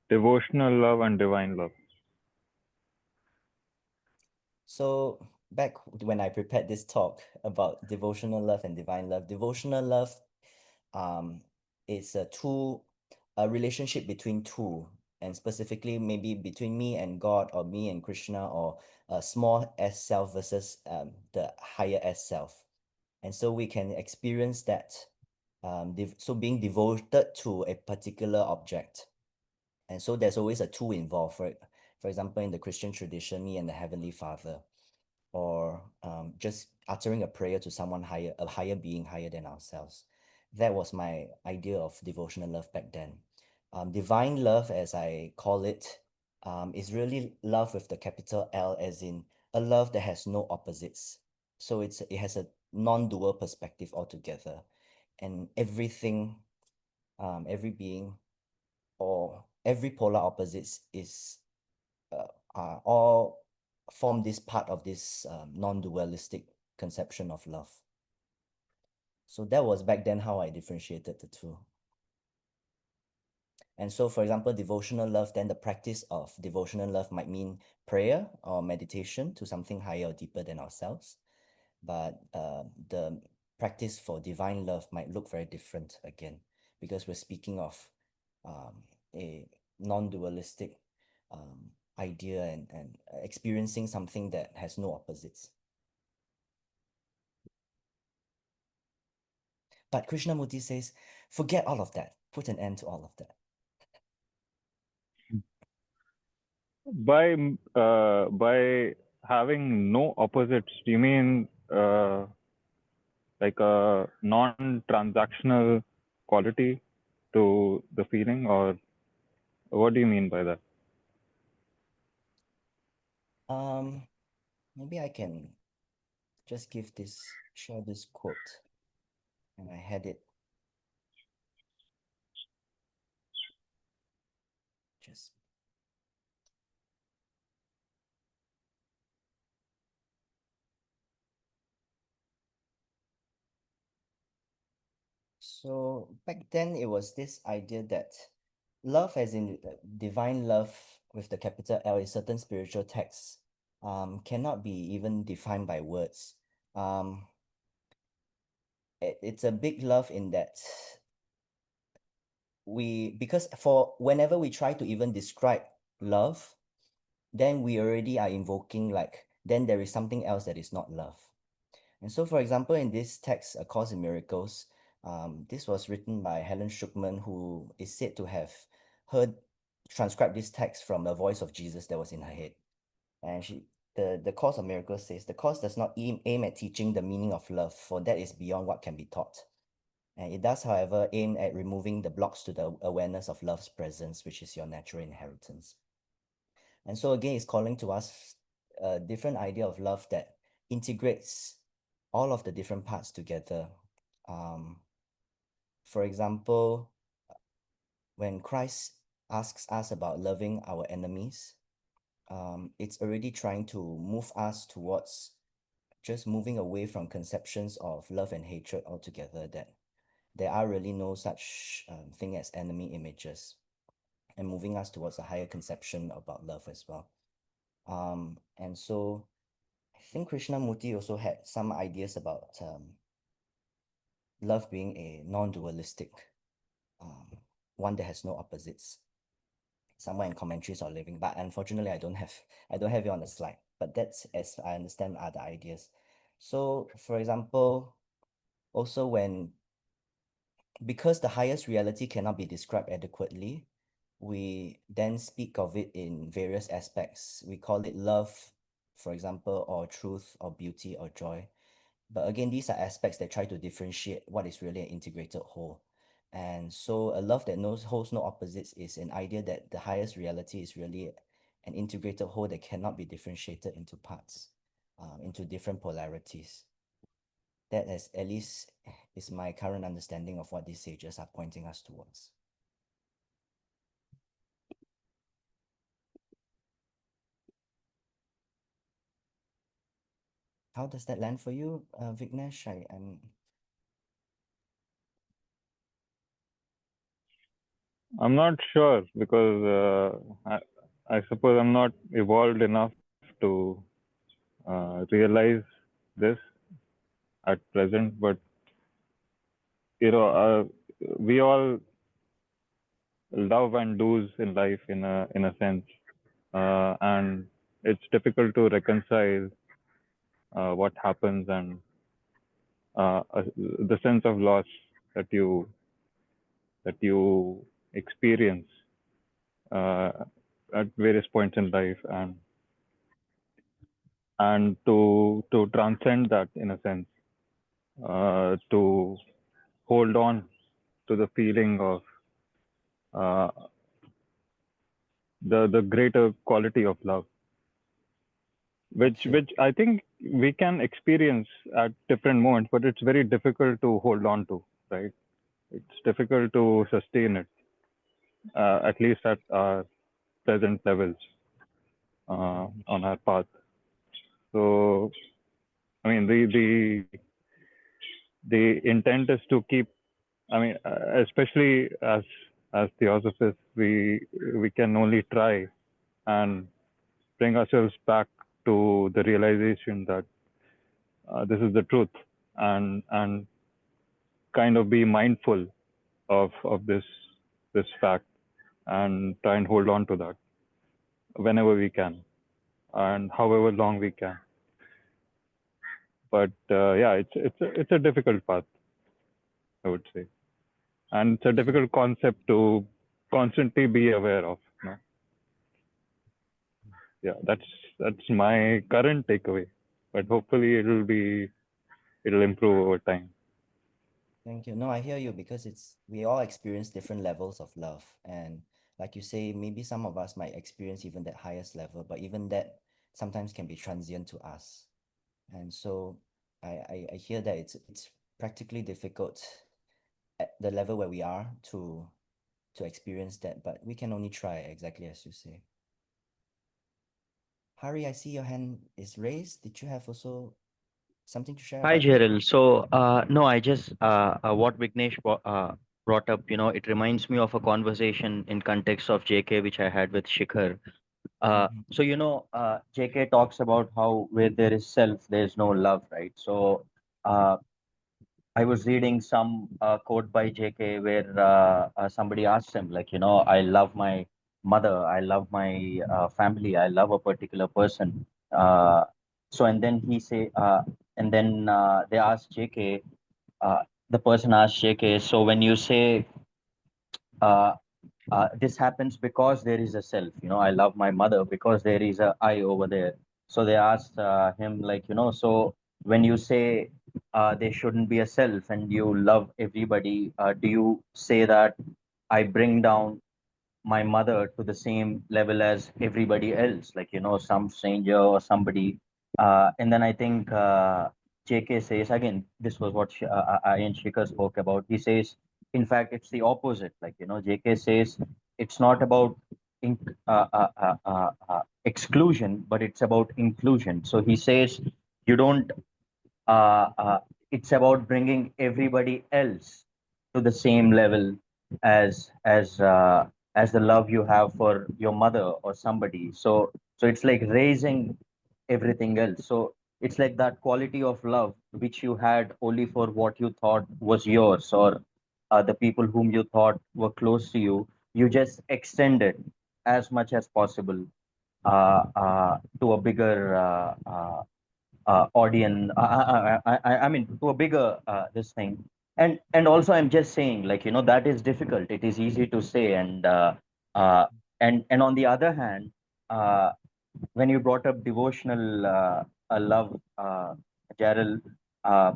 devotional love and divine love? So back when I prepared this talk about devotional love and divine love, devotional love um is a relationship between two, and specifically maybe between me and God or me and Krishna or a small s self versus the higher s self. And so we can experience that so being devoted to a particular object. And so there's always a two involved. For example, in the Christian tradition, me and the Heavenly Father, or just uttering a prayer to someone higher, a higher being higher than ourselves. That was my idea of devotional love back then. Divine love, as I call it, is really love with the capital L, as in a love that has no opposites. So it has a non-dual perspective altogether, and everything, every being, or every polar opposites are all form this part of this non-dualistic conception of love. So that was back then how I differentiated the two. And so, for example, devotional love, then the practice of devotional love might mean prayer or meditation to something higher or deeper than ourselves. But the practice for divine love might look very different again, because we're speaking of a non-dualistic idea and experiencing something that has no opposites. But Krishnamurti says, forget all of that, put an end to all of that. By having no opposites, do you mean like a non-transactional quality to the feeling, or what do you mean by that? Maybe I can just share this quote. And I had it just. So back then it was this idea that love, as in divine love with the capital L, is certain spiritual texts, cannot be even defined by words. It's a big love in that because for whenever we try to even describe love, then we already are invoking then there is something else that is not love. And so, for example, in this text, A Course in Miracles, this was written by Helen Schuckman, who is said to have transcribed this text from the voice of Jesus that was in her head. And the Course of Miracles says, the Course does not aim at teaching the meaning of love, for that is beyond what can be taught. And it does, however, aim at removing the blocks to the awareness of love's presence, which is your natural inheritance. And so again, it's calling to us a different idea of love that integrates all of the different parts together. For example, when Christ asks us about loving our enemies, it's already trying to move us towards just moving away from conceptions of love and hatred altogether, that there are really no such thing as enemy images, and moving us towards a higher conception about love as well. And so I think Krishnamurti also had some ideas about love being a non-dualistic one that has no opposites, somewhere in Commentaries on Living, but unfortunately I don't have it on the slide, but that's, as I understand, other ideas. So for example, also because the highest reality cannot be described adequately, we then speak of it in various aspects. We call it love, for example, or truth, or beauty, or joy. But again, these are aspects that try to differentiate what is really an integrated whole. And so a love that holds no opposites is an idea that the highest reality is really an integrated whole that cannot be differentiated into parts, into different polarities. That is, at least, is my current understanding of what these sages are pointing us towards. How does that land for you, Vignesh? I'm not sure, because I suppose I'm not evolved enough to realize this at present. But we all love and do's in life in a sense, and it's difficult to reconcile what happens, and the sense of loss that you experience uh, at various points in life, and to transcend that, in a sense, to hold on to the feeling of uh, the greater quality of love, Okay. which I think we can experience at different moments, but it's very difficult to hold on to, right? It's difficult to sustain it, at least at our present levels Mhm. on our path. So, I mean, the intent is to keep. I mean, especially as theosophists, we can only try and bring ourselves back to the realization that this is the truth, and kind of be mindful of this fact, and try and hold on to that whenever we can and however long we can. But yeah, it's a difficult path, I would say, and it's a difficult concept to constantly be aware of. No? Yeah, that's my current takeaway. But hopefully it'll improve over time. Thank you. No, I hear you because we all experience different levels of love. And like you say, maybe some of us might experience even that highest level, but even that sometimes can be transient to us. And so I hear that it's practically difficult at the level where we are to experience that, but we can only try, exactly as you say. Hari, I see your hand is raised. Did you have also something to share Hi, about that? Jaryl. So, no, I just what brought up, it reminds me of a conversation in context of JK, which I had with Shikhar. Mm-hmm. So, JK talks about how where there is self, there is no love, right? So, uh, I was reading some quote by JK where somebody asked him, like, I love my mother, I love my family, I love a particular person. And then they asked JK, the person asked JK, so when you say uh, this happens because there is a self, I love my mother because there is a I over there. So they asked him, like, so when you say there shouldn't be a self and you love everybody, do you say that I bring down my mother to the same level as everybody else, like, some stranger or somebody? And then I think JK says, again, this was what I and Shikhar spoke about. He says, in fact, it's the opposite. Like, JK says, it's not about exclusion, but it's about inclusion. So he says, you don't uh, uh, it's about bringing everybody else to the same level as as uh, as the love you have for your mother or somebody. So it's like raising everything else. So it's like that quality of love which you had only for what you thought was yours, or the people whom you thought were close to you. You just extend it as much as possible to a bigger audience. I mean, to a bigger this thing. And also, I'm just saying, like, that is difficult. It is easy to say, uh, and on the other hand, when you brought up devotional love, Jaryl, uh,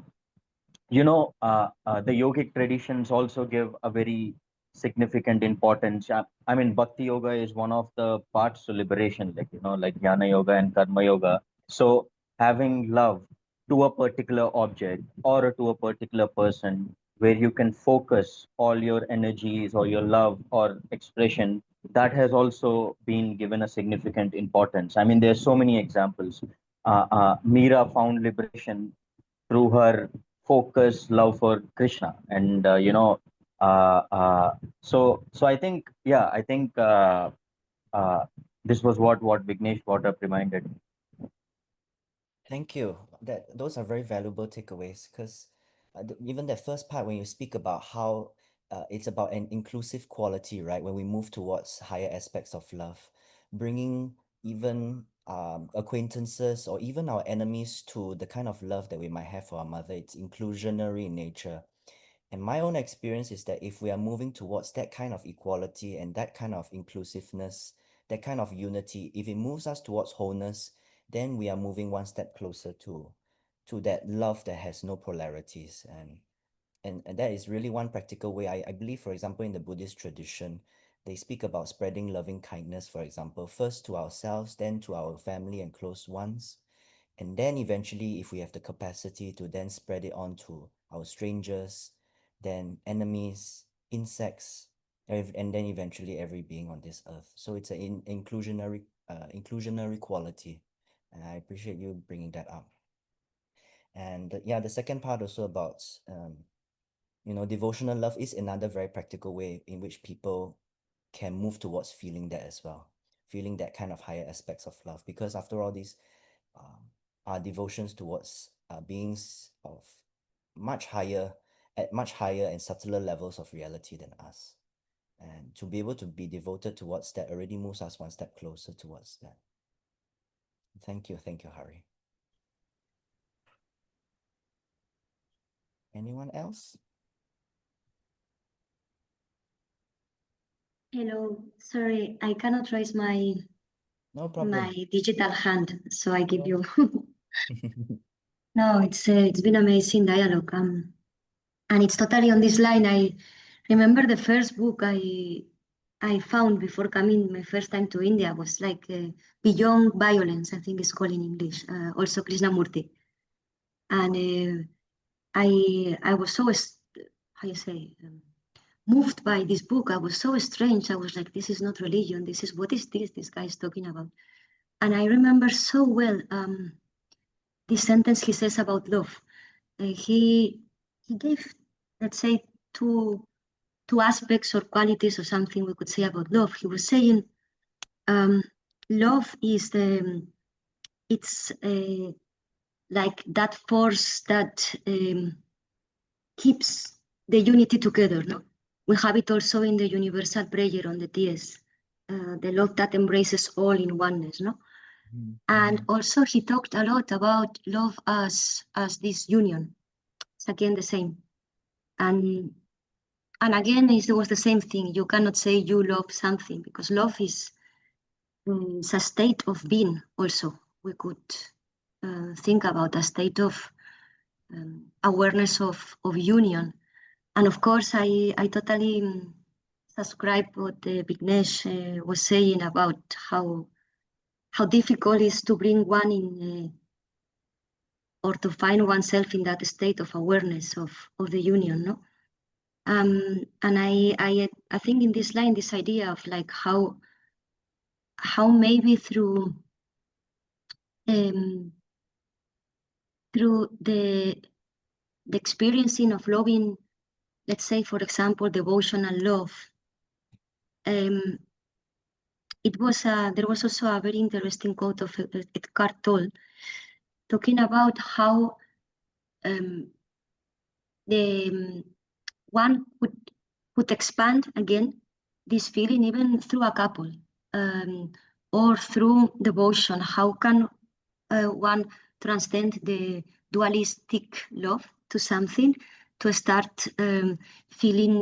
the yogic traditions also give a very significant importance. I mean, bhakti yoga is one of the parts to liberation, like, like jnana yoga and karma yoga. So having love to a particular object or to a particular person, where you can focus all your energies or your love or expression, that has also been given a significant importance. I mean, there's so many examples. Meera found liberation through her focused love for Krishna. And so I think, yeah, I think uh, this was what Vignesh brought up reminded me. Thank you. Those are very valuable takeaways because even that first part when you speak about how it's about an inclusive quality, right? When we move towards higher aspects of love, bringing even acquaintances or even our enemies to the kind of love that we might have for our mother, it's inclusionary in nature. And my own experience is that if we are moving towards that kind of equality and that kind of inclusiveness, that kind of unity, if it moves us towards wholeness, then we are moving one step closer to that love that has no polarities. And that is really one practical way. I believe, for example, in the Buddhist tradition, They speak about spreading loving kindness, for example, first to ourselves, then to our family and close ones, and then eventually, if we have the capacity to then spread it on to our strangers, then enemies, insects, and then eventually every being on this earth. So it's an inclusionary quality. And I appreciate you bringing that up. And yeah, the second part also about devotional love is another very practical way in which people can move towards feeling that as well, feeling that kind of higher aspects of love. Because after all, these um, are devotions towards beings of much higher, at much higher and subtler levels of reality than us. And to be able to be devoted towards that already moves us one step closer towards that. Thank you, Hari. Anyone else? Hello, sorry, I cannot raise my No problem. digital hand, so I give you. No, it's been amazing dialogue. And it's totally on this line. I remember the first book I found before coming my first time to India was like Beyond Violence, I think it's called in English. Also Krishnamurti, and I was so how you say moved by this book. I was so strange. I was like, this is not religion. This is what is this? This guy is talking about. And I remember so well this sentence he says about love. He gave, let's say, two aspects or qualities or something we could say about love. He was saying love is it's like that force that keeps the unity together. No? We have it also in the universal prayer on the TS, the love that embraces all in oneness. No? Mm-hmm. And also he talked a lot about love as this union. It's again the same. And again, it was the same thing. You cannot say you love something because love is a state of being also. We could think about a state of awareness of union. And of course, I totally subscribe what Vignesh was saying about how difficult it is to bring one in or to find oneself in that state of awareness of the union, no? And I think in this line, this idea of like how maybe through the experiencing of loving, let's say for example, devotional love, it was there was also a very interesting quote of Eckhart Tolle talking about how the one could expand again this feeling even through a couple or through devotion. How can one transcend the dualistic love to something to start feeling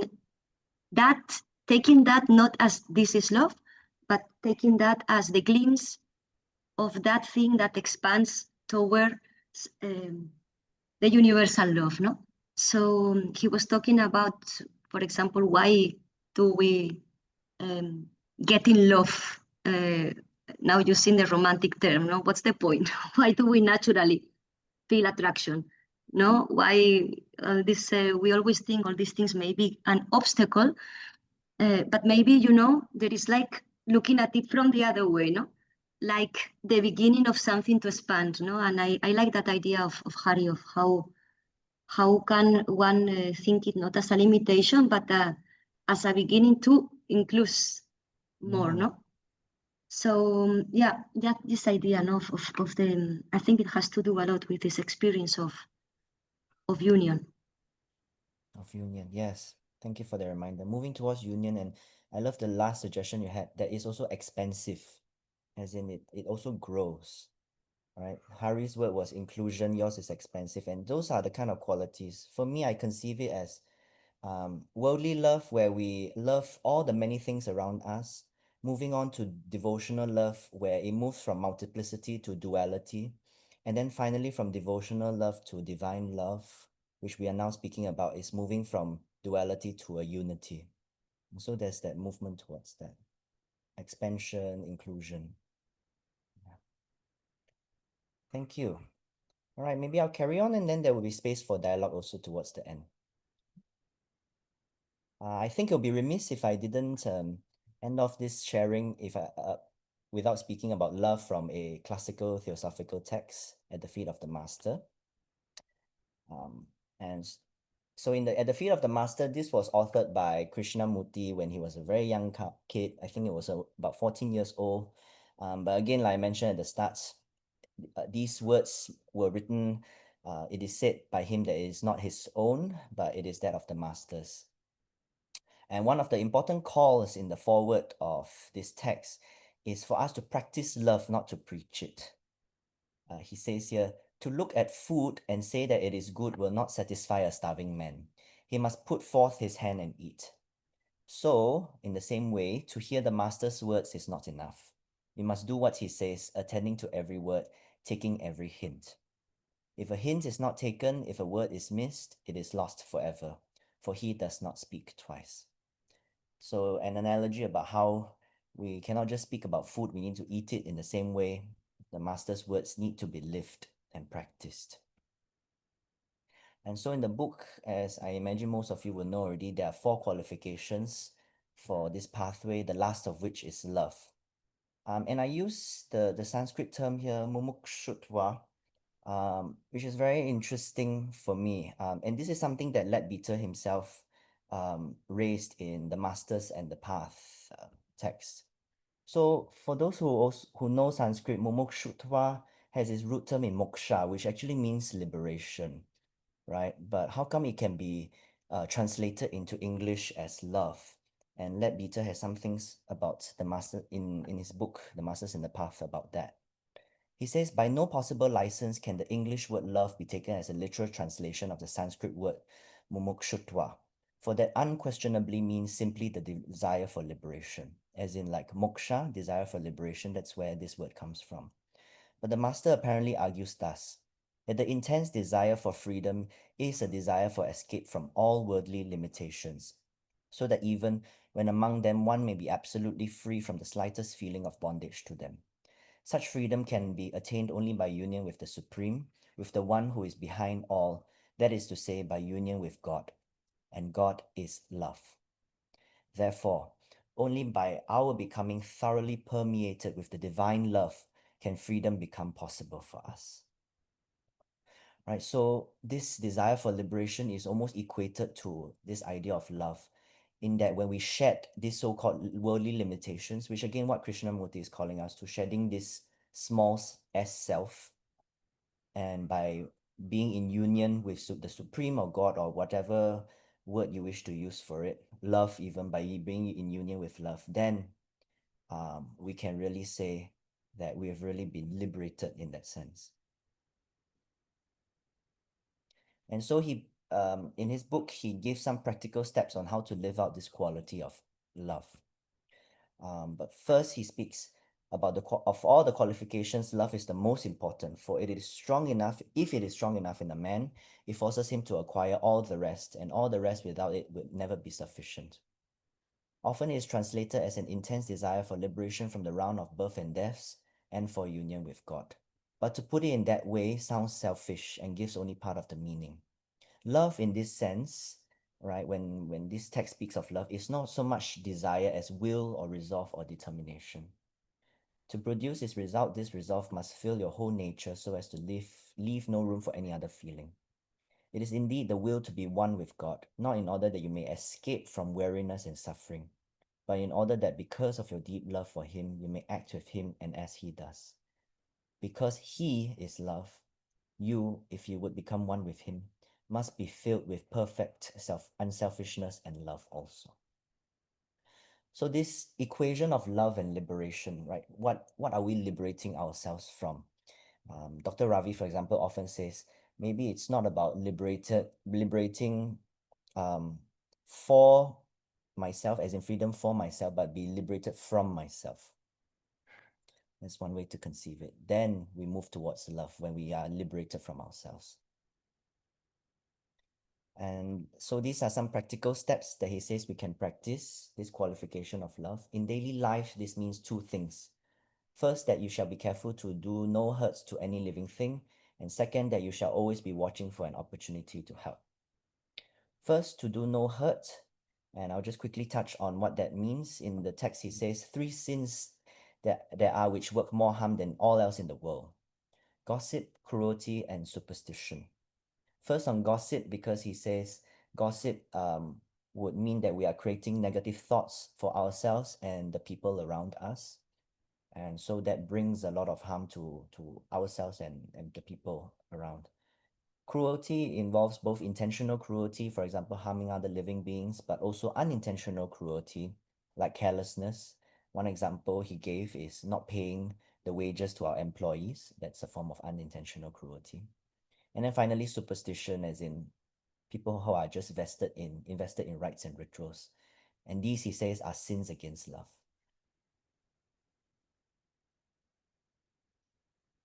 that, taking that not as this is love, but taking that as the glimpse of that thing that expands toward the universal love, no? So he was talking about, for example, why do we get in love? Now using the romantic term, no? What's the point? Why do we naturally feel attraction? No? Why this? We always think all these things may be an obstacle, but maybe there is like looking at it from the other way, no? Like the beginning of something to expand, no? And I like that idea of Hari, of how can one think it not as a limitation, but as a beginning to include more, no? So yeah, this idea of the, I think it has to do a lot with this experience of union. Of union, yes. Thank you for the reminder. Moving towards union, and I love the last suggestion you had that is also expansive, as in it also grows. Right? Hari's word was inclusion, yours is expansive, and those are the kind of qualities. For me, I conceive it as worldly love, where we love all the many things around us, moving on to devotional love, where it moves from multiplicity to duality, and then finally from devotional love to divine love, which we are now speaking about, is moving from duality to a unity. And so there's that movement towards that expansion, inclusion. Yeah. Thank you. All right, maybe I'll carry on, and then there will be space for dialogue also towards the end. I think it'll be remiss if I didn't end off this sharing without speaking about love from a classical theosophical text, At the Feet of the Master. Um, and so at the Feet of the Master, this was authored by Krishnamurti when he was a very young kid. I think it was about 14 years old. But again, like I mentioned at the start, these words were written, it is said by him that it is not his own, but it is that of the Masters. And one of the important calls in the foreword of this text is for us to practice love, not to preach it. He says here, to look at food and say that it is good will not satisfy a starving man. He must put forth his hand and eat. So, in the same way, to hear the Master's words is not enough. We must do what he says, attending to every word, taking every hint. If a hint is not taken, if a word is missed, it is lost forever, for he does not speak twice. So an analogy about how we cannot just speak about food, we need to eat it in the same way. The Master's words need to be lived and practiced. And so in the book, as I imagine most of you will know already, there are 4 qualifications for this pathway, the last of which is love. And I use the Sanskrit term here, mumukshutva, which is very interesting for me. And this is something that Leadbeater himself raised in the Masters and the Path text. So for those who know Sanskrit, mumukshutva has its root term in moksha, which actually means liberation, right? But how come it can be translated into English as love? And Leadbeater has some things about the Master in his book, The Masters in the Path, about that. He says, by no possible license can the English word love be taken as a literal translation of the Sanskrit word mumukshutva, for that unquestionably means simply the desire for liberation, as in like moksha, desire for liberation, that's where this word comes from. But the Master apparently argues thus, that the intense desire for freedom is a desire for escape from all worldly limitations, so that even when among them one may be absolutely free from the slightest feeling of bondage to them. Such freedom can be attained only by union with the Supreme, with the one who is behind all, that is to say, by union with God. And God is love. Therefore, only by our becoming thoroughly permeated with the divine love can freedom become possible for us. Right, so this desire for liberation is almost equated to this idea of love, in that when we shed these so-called worldly limitations, which again what Krishnamurti is calling us to, shedding this small s self, and by being in union with the Supreme or God or whatever word you wish to use for it, love, even by being in union with love, then we can really say that we have really been liberated in that sense. And so he, in his book, he gives some practical steps on how to live out this quality of love. But first, he speaks about of all the qualifications, love is the most important, for it is strong enough. If it is strong enough in a man, it forces him to acquire all the rest, and all the rest without it would never be sufficient. Often it is translated as an intense desire for liberation from the round of birth and deaths, and for union with God. But to put it in that way sounds selfish and gives only part of the meaning. Love in this sense, right, when this text speaks of love, is not so much desire as will or resolve or determination. To produce this resolve must fill your whole nature so as to leave no room for any other feeling. It is indeed the will to be one with God, not in order that you may escape from weariness and suffering, but in order that because of your deep love for Him, you may act with Him and as He does. Because He is love, you, if you would become one with Him, must be filled with perfect unselfishness and love also. So this equation of love and liberation, right? What are we liberating ourselves from? Dr. Ravi, for example, often says maybe it's not about liberating for myself, as in freedom for myself, but be liberated from myself. That's one way to conceive it. Then we move towards love when we are liberated from ourselves. And so these are some practical steps that he says we can practice this qualification of love. In daily life, this means two things. First, that you shall be careful to do no hurts to any living thing. And second, that you shall always be watching for an opportunity to help. First, to do no hurt. And I'll just quickly touch on what that means. In the text, he says, three sins that there are which work more harm than all else in the world: gossip, cruelty, and superstition. First on gossip, because he says gossip would mean that we are creating negative thoughts for ourselves and the people around us. And so that brings a lot of harm to ourselves and the people around. Cruelty involves both intentional cruelty, for example, harming other living beings, but also unintentional cruelty, like carelessness. One example he gave is not paying the wages to our employees. That's a form of unintentional cruelty. And then finally, superstition, as in people who are just invested in rites and rituals. And these, he says, are sins against love.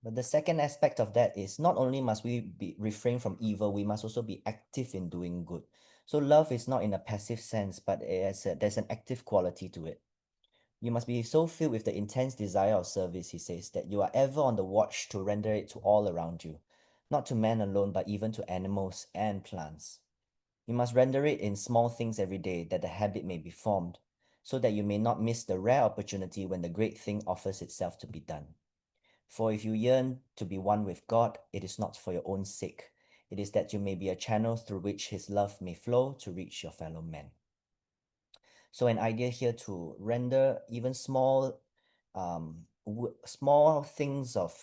But the second aspect of that is not only must we be refrain from evil, we must also be active in doing good. So love is not in a passive sense, but there's an active quality to it. You must be so filled with the intense desire of service, he says, that you are ever on the watch to render it to all around you, not to man alone, but even to animals and plants. You must render it in small things every day, that the habit may be formed, so that you may not miss the rare opportunity when the great thing offers itself to be done. For if you yearn to be one with God, it is not for your own sake. It is that you may be a channel through which His love may flow to reach your fellow men. So an idea here to render even small things of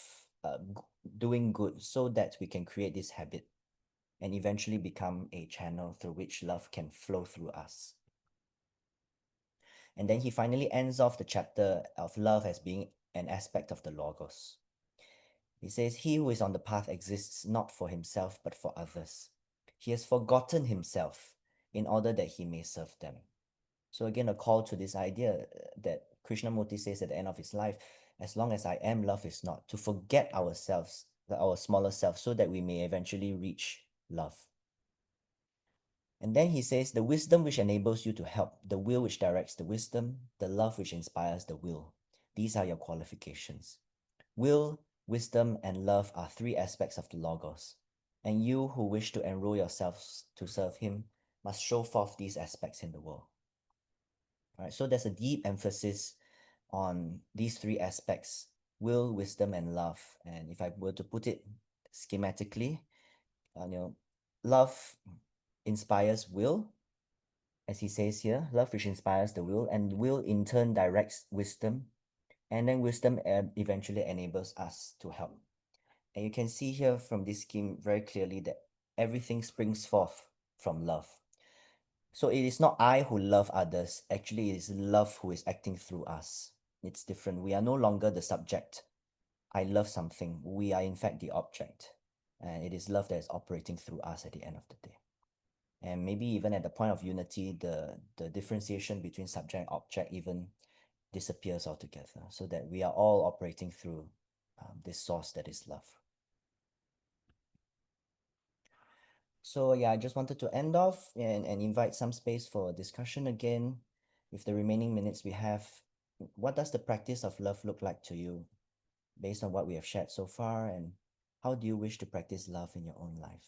doing good, so that we can create this habit and eventually become a channel through which love can flow through us. And then he finally ends off the chapter of love as being an aspect of the Logos. He says, he who is on the path exists not for himself, but for others. He has forgotten himself in order that he may serve them. So again, a call to this idea that Krishnamurti says at the end of his life, as long as I am, love is not. To forget ourselves, our smaller self, so that we may eventually reach love. And then he says, the wisdom which enables you to help, the will which directs the wisdom, the love which inspires the will. These are your qualifications. Will, wisdom, and love are three aspects of the Logos. And you who wish to enroll yourselves to serve him must show forth these aspects in the world. All right, so there's a deep emphasis on these three aspects: will, wisdom, and love. And if I were to put it schematically, love inspires will, as he says here, love which inspires the will, and will in turn directs wisdom, and then wisdom eventually enables us to help. And you can see here from this scheme very clearly that everything springs forth from love. So it is not I who love others, actually it is love who is acting through us. It's different. We are no longer the subject. I love something. We are in fact the object. And it is love that is operating through us at the end of the day. And maybe even at the point of unity, the differentiation between subject and object even disappears altogether, so that we are all operating through this source that is love. So yeah, I just wanted to end off and invite some space for discussion again. With the remaining minutes we have, what does the practice of love look like to you based on what we have shared so far, and how do you wish to practice love in your own life?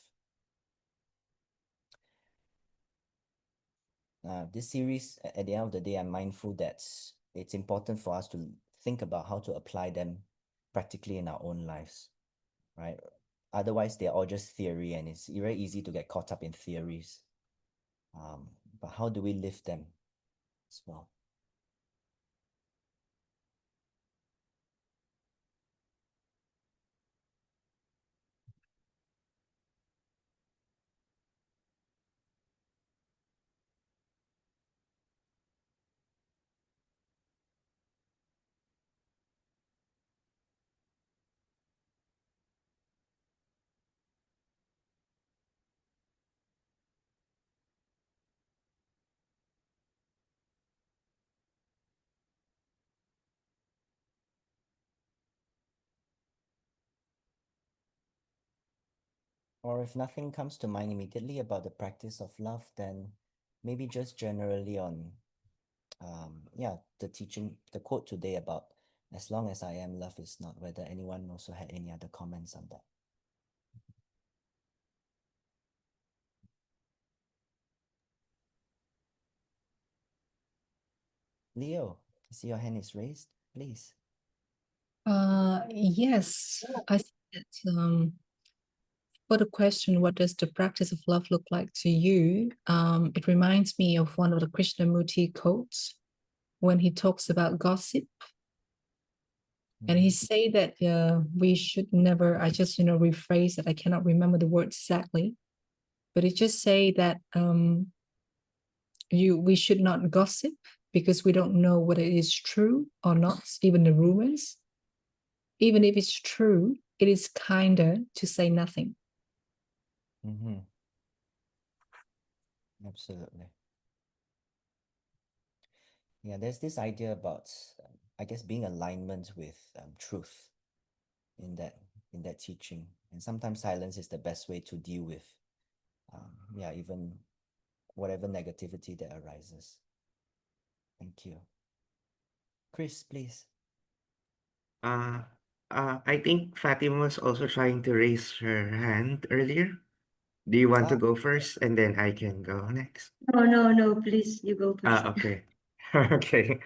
This series, at the end of the day, I'm mindful that it's important for us to think about how to apply them practically in our own lives, right? Otherwise, they're all just theory, and it's very easy to get caught up in theories. But how do we live them as well? Or if nothing comes to mind immediately about the practice of love, then maybe just generally on, yeah, the teaching, the quote today about as long as I am, love is not, whether anyone also had any other comments on that. Leo, I see your hand is raised. Please. Yes, I think that for the question, what does the practice of love look like to you? It reminds me of one of the Krishnamurti quotes when he talks about gossip. And he say that we should never, I just, rephrase it. I cannot remember the words exactly, but it just say that we should not gossip because we don't know whether it is true or not, even the rumors. Even if it's true, it is kinder to say nothing. Mm-hmm. Absolutely. Yeah, there's this idea about, I guess, being alignment with truth in that teaching, and sometimes silence is the best way to deal with, yeah, even whatever negativity that arises. Thank you, Chris. Please. Uh, I think Fatima was also trying to raise her hand earlier. Do you want to Ah, go first and then I can go next? No, please, you go first. Okay. Okay.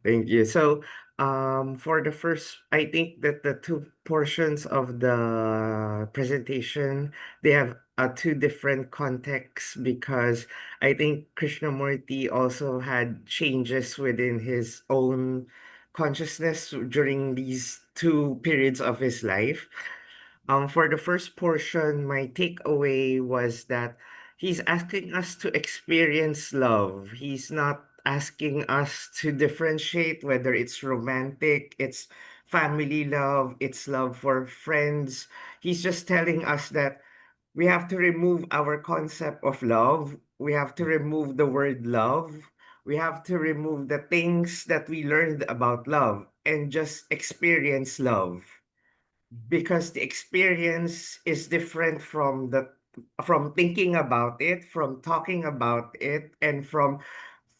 Thank you. So, for the first, I think that the two portions of the presentation, they have two different contexts because I think Krishnamurti also had changes within his own consciousness during these two periods of his life. For the first portion, my takeaway was that he's asking us to experience love. He's not asking us to differentiate whether it's romantic, it's family love, it's love for friends. He's just telling us that we have to remove our concept of love. We have to remove the word love. We have to remove the things that we learned about love and just experience love because the experience is different from thinking about it, from talking about it, and from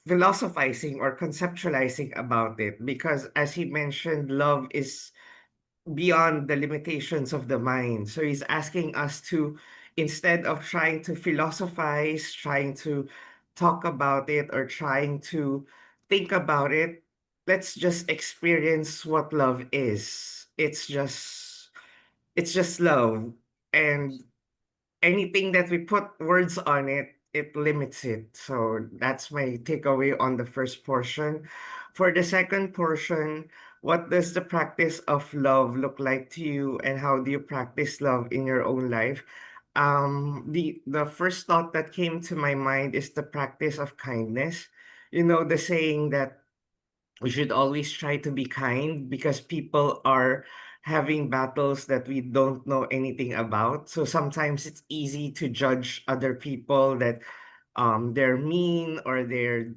philosophizing or conceptualizing about it. Because as he mentioned, love is beyond the limitations of the mind. So he's asking us to, instead of trying to philosophize, trying to talk about it, or trying to think about it, let's just experience what love is. It's just love. And anything that we put words on it, it limits it. So that's my takeaway on the first portion. For the second portion, what does the practice of love look like to you, and how do you practice love in your own life? The first thought that came to my mind is the practice of kindness. You know, the saying that we should always try to be kind because people are having battles that we don't know anything about. So sometimes it's easy to judge other people that they're mean or they're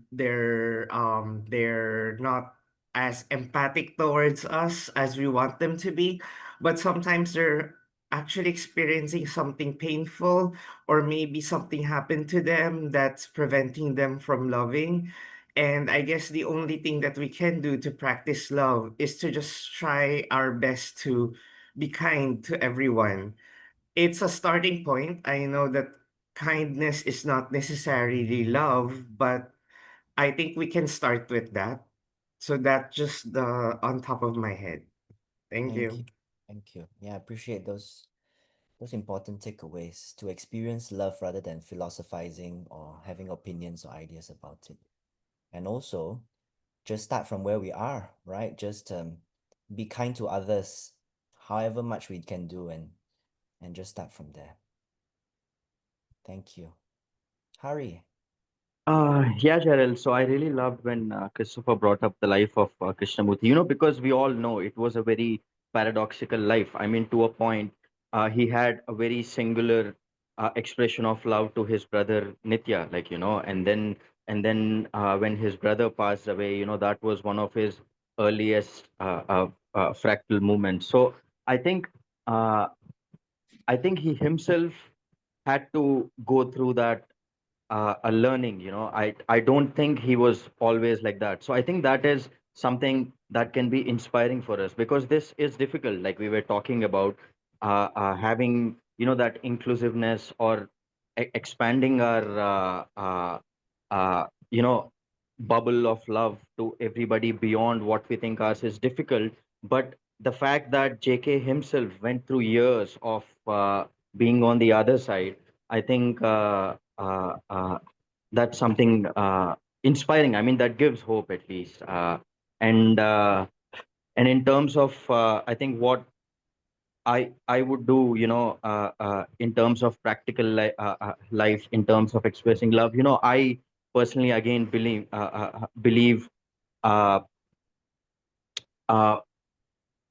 not as empathic towards us as we want them to be. But sometimes they're actually experiencing something painful, or maybe something happened to them that's preventing them from loving. And I guess the only thing that we can do to practice love is to just try our best to be kind to everyone. It's a starting point. I know that kindness is not necessarily love, but I think we can start with that. So that's just the on top of my head. Thank thank you. you. Thank you. Yeah, I appreciate those important takeaways to experience love rather than philosophizing or having opinions or ideas about it. And also, just start from where we are, right? Just be kind to others, however much we can do, and just start from there. Thank you. Hari. Yeah, Jaryl. So I really loved when Christopher brought up the life of Krishnamurti, because we all know it was a very paradoxical life. I mean, to a point, he had a very singular expression of love to his brother Nitya, and then when his brother passed away, that was one of his earliest fractal movements. So I think, uh, I think he himself had to go through that a learning. I don't think he was always like that. So I think that is something that can be inspiring for us, because this is difficult, like we were talking about, having that inclusiveness, or expanding our bubble of love to everybody beyond what we think ours is difficult. But the fact that JK himself went through years of being on the other side, I think that's something inspiring. I mean, that gives hope, at least. And in terms of, I think what I would do, in terms of practical life, in terms of expressing love, I personally again believe uh, uh,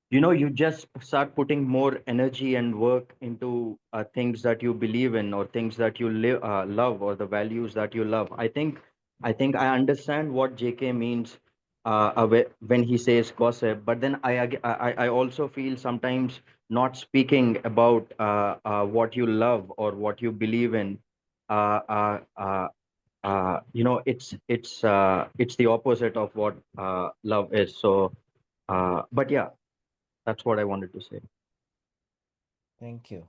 you just start putting more energy and work into things that you believe in, or things that you love, or the values that you love. I think I understand what JK means when he says gossip, but then I also feel sometimes not speaking about what you love or what you believe in. uh, uh, uh, it's the opposite of what love is. So but yeah, that's what I wanted to say. Thank you.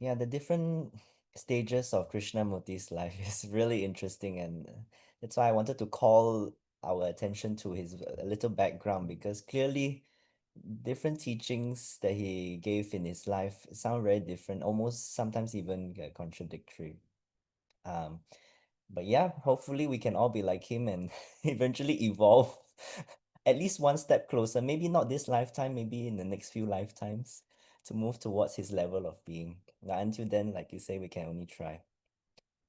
Yeah, the different stages of Krishnamurti's life is really interesting, and that's why I wanted to call our attention to his a little background, because clearly different teachings that he gave in his life sound very different, almost sometimes even contradictory. Um, but yeah, hopefully we can all be like him and eventually evolve at least one step closer. Maybe not this lifetime, maybe in the next few lifetimes, to move towards his level of being. Now, until then, like you say, we can only try.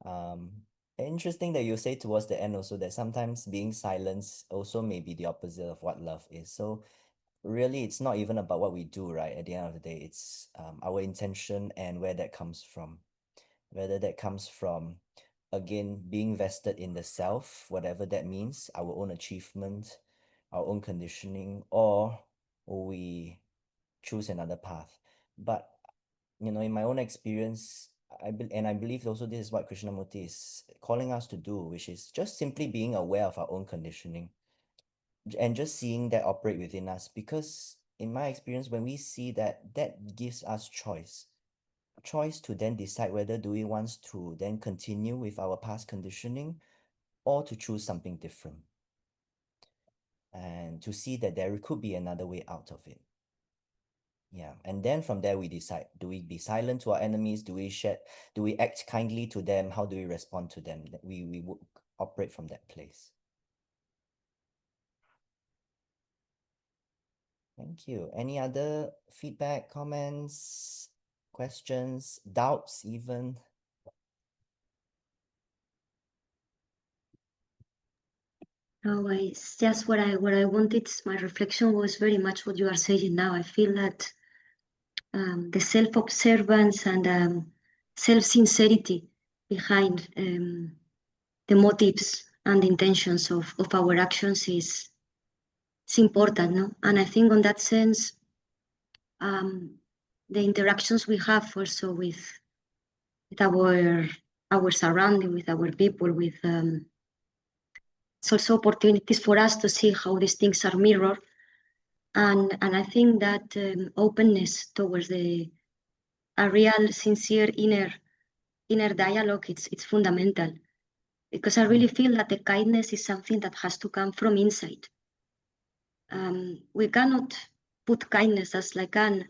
Um, Interesting that you say towards the end also that sometimes being silenced also may be the opposite of what love is. So really, it's not even about what we do, right? At the end of the day, it's our intention and where that comes from. Whether that comes from, again, being vested in the self, whatever that means, our own achievement, our own conditioning, or we choose another path. But in my own experience, and I believe also this is what Krishnamurti is calling us to do, which is just simply being aware of our own conditioning and just seeing that operate within us. Because in my experience, when we see that, that gives us choice to then decide whether do we want to then continue with our past conditioning or to choose something different, and to see that there could be another way out of it. Yeah, and then from there we decide, do we be silent to our enemies? Do we act kindly to them? How do we respond to them? That we would operate from that place. Thank you. Any other feedback, comments, questions, doubts even? No, it's just what I wanted. My reflection was very much what you are saying now. I feel that the self-observance and self-sincerity behind the motives and the intentions of our actions is important, no? And I think on that sense, the interactions we have also with our surrounding, with our people, with it's also opportunities for us to see how these things are mirrored. And I think that openness towards a real, sincere inner dialogue, it's fundamental, because I really feel that the kindness is something that has to come from inside. We cannot put kindness as like an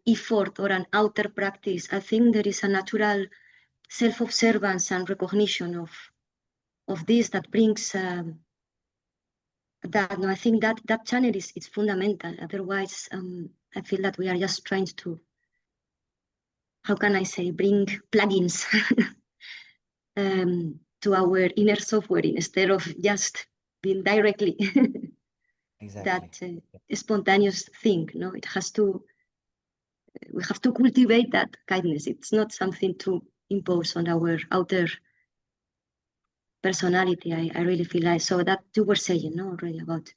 effort or an outer practice. I think there is a natural self-observance and recognition of this that brings that. No, I think that channel is fundamental. Otherwise, I feel that we are just trying to, how can I say, bring plugins to our inner software instead of just being directly Exactly. that spontaneous thing. No, it has to. We have to cultivate that kindness. It's not something to impose on our outer personality. I really feel like, so that you were saying, no, already about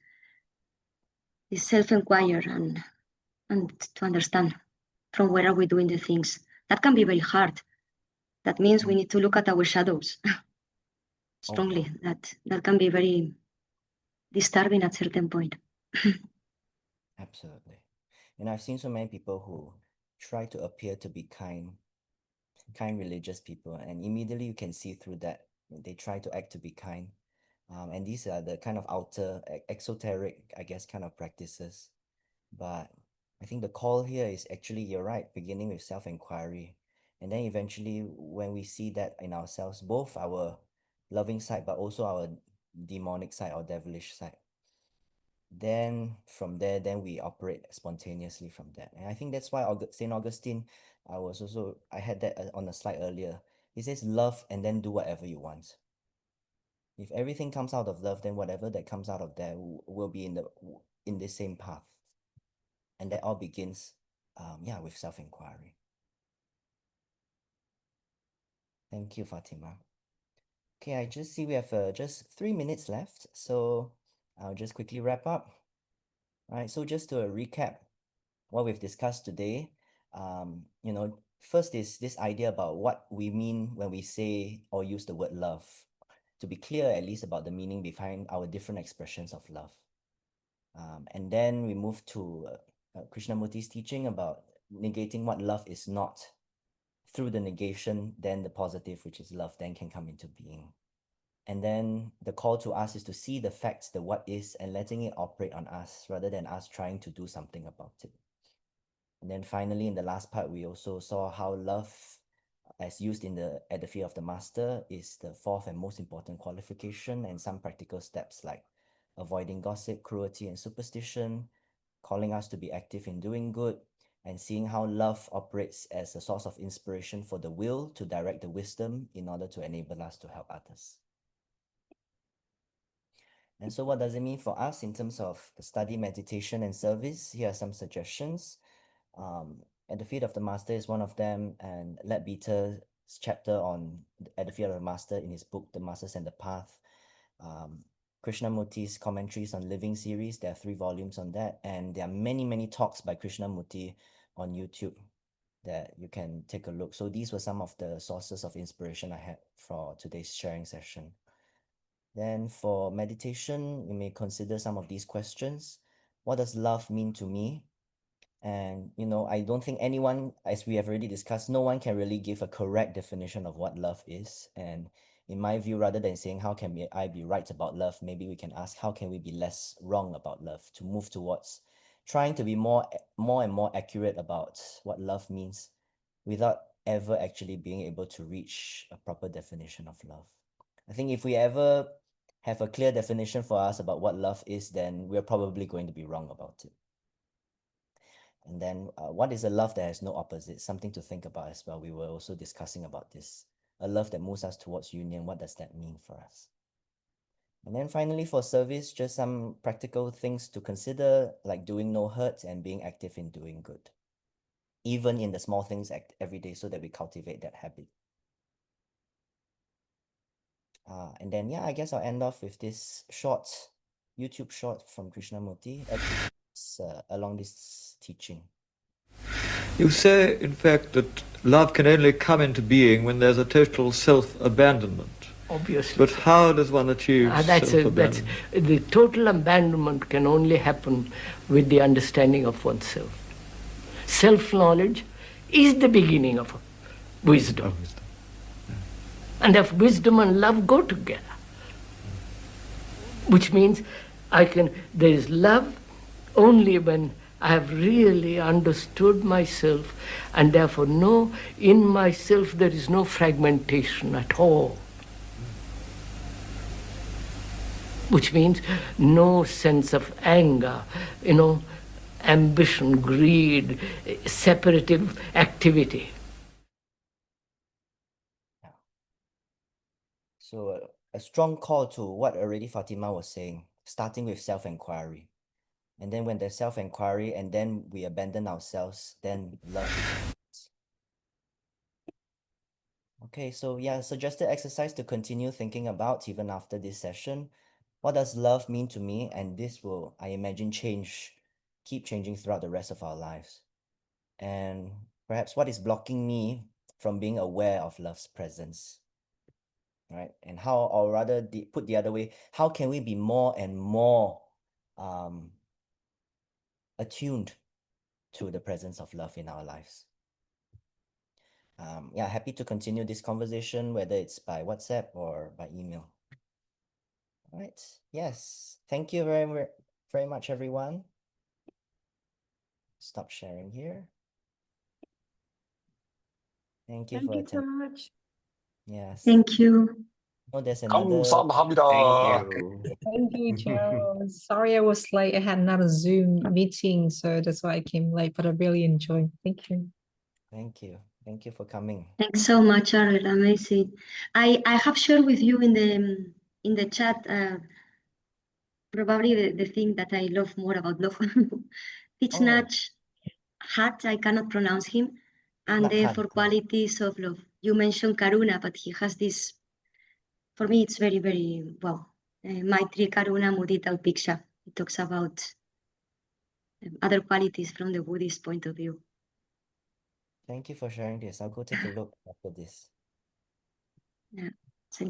this self-inquire and to understand from where are we doing the things. that can be very hard. That means we need to look at our shadows strongly. That can be very disturbing at certain point. Absolutely. And I've seen so many people who try to appear to be kind religious people, and immediately you can see through that. They try to act to be kind. And these are the kind of outer, exoteric, I guess, kind of practices. But I think the call here is actually, you're right, beginning with self-inquiry. And then eventually, when we see that in ourselves, both our loving side, but also our demonic side or devilish side, then from there, then we operate spontaneously from that. And I think that's why St. Augustine, I had that on the slide earlier. He says, love and then do whatever you want. If everything comes out of love, then whatever that comes out of there will be in the same path. And that all begins, with self-inquiry. Thank you, Fatima. Okay, I just see we have just 3 minutes left, so I'll just quickly wrap up. All right, so just to recap what we've discussed today, first is this idea about what we mean when we say or use the word love, to be clear at least about the meaning behind our different expressions of love. And then we move to Krishnamurti's teaching about negating what love is not. Through the negation, then the positive, which is love, then can come into being. And then the call to us is to see the facts, the what is, and letting it operate on us rather than us trying to do something about it. And then finally, in the last part, we also saw how love, as used at the feet of the master, is the fourth and most important qualification, and some practical steps like avoiding gossip, cruelty, and superstition, calling us to be active in doing good, and seeing how love operates as a source of inspiration for the will to direct the wisdom in order to enable us to help others. And so what does it mean for us in terms of study, meditation, and service? Here are some suggestions. At the feet of the master is one of them, and Leadbeater's chapter on at the feet of the master in his book, The Masters and the Path. Krishnamurti's commentaries on living series, there are 3 volumes on that, and there are many, many talks by Krishnamurti on YouTube that you can take a look. So these were some of the sources of inspiration I had for today's sharing session. Then for meditation, you may consider some of these questions. What does love mean to me? And, I don't think anyone, as we have already discussed, no one can really give a correct definition of what love is. And in my view, rather than saying, how can I be right about love, maybe we can ask, how can we be less wrong about love, to move towards trying to be more and more accurate about what love means without ever actually being able to reach a proper definition of love. I think if we ever have a clear definition for us about what love is, then we're probably going to be wrong about it. And then what is a love that has no opposite? Something to think about as well. We were also discussing about this. A love that moves us towards union. What does that mean for us? And then finally, for service, just some practical things to consider, like doing no hurt and being active in doing good. Even in the small things every day, so that we cultivate that habit. And then, I guess I'll end off with this short YouTube short from Krishnamurti along this teaching. You say, in fact, that love can only come into being when there's a total self-abandonment. Obviously. But how does one achieve self-abandonment? The total abandonment can only happen with the understanding of oneself. Self-knowledge is the beginning of wisdom. And if wisdom and love go together, which means there is love only when I have really understood myself, and therefore know in myself there is no fragmentation at all. Which means no sense of anger, ambition, greed, separative activity. So a strong call to what already Fatima was saying, starting with self-inquiry. And then when there's self-inquiry and then we abandon ourselves, then love. Okay, so suggested exercise to continue thinking about even after this session. What does love mean to me? And this will, I imagine, keep changing throughout the rest of our lives. And Perhaps what is blocking me from being aware of love's presence, right? And how, or rather, put the other way, how can we be more and more attuned to the presence of love in our lives? Yeah, happy to continue this conversation, whether it's by WhatsApp or by email. All right. Yes. Thank you very much, everyone. Stop sharing here. Thank you Thank for you so attending. much. Yes. Thank you. Oh, there's another. Thank 감사합니다. you. Thank you, Jaryl. Sorry I was late. I had another Zoom meeting, so that's why I came late, but I really enjoyed. Thank you. Thank you. Thank you for coming. Thanks so much, Jaryl. Amazing. I have shared with you in the chat probably the thing that I love more about love. Thich Oh, Nhat Hanh, I cannot pronounce him, and Nhat the Hanh. four qualities of love. You mentioned Karuna, but he has this. For me, it's very, very wow. Maitri, Karuna, Mudita, Upeksha. It talks about other qualities from the Buddhist point of view. Thank you for sharing this. I'll go take a look after this. Yeah, so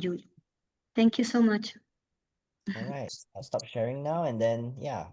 thank you so much. All right. I'll stop sharing now, and then, yeah,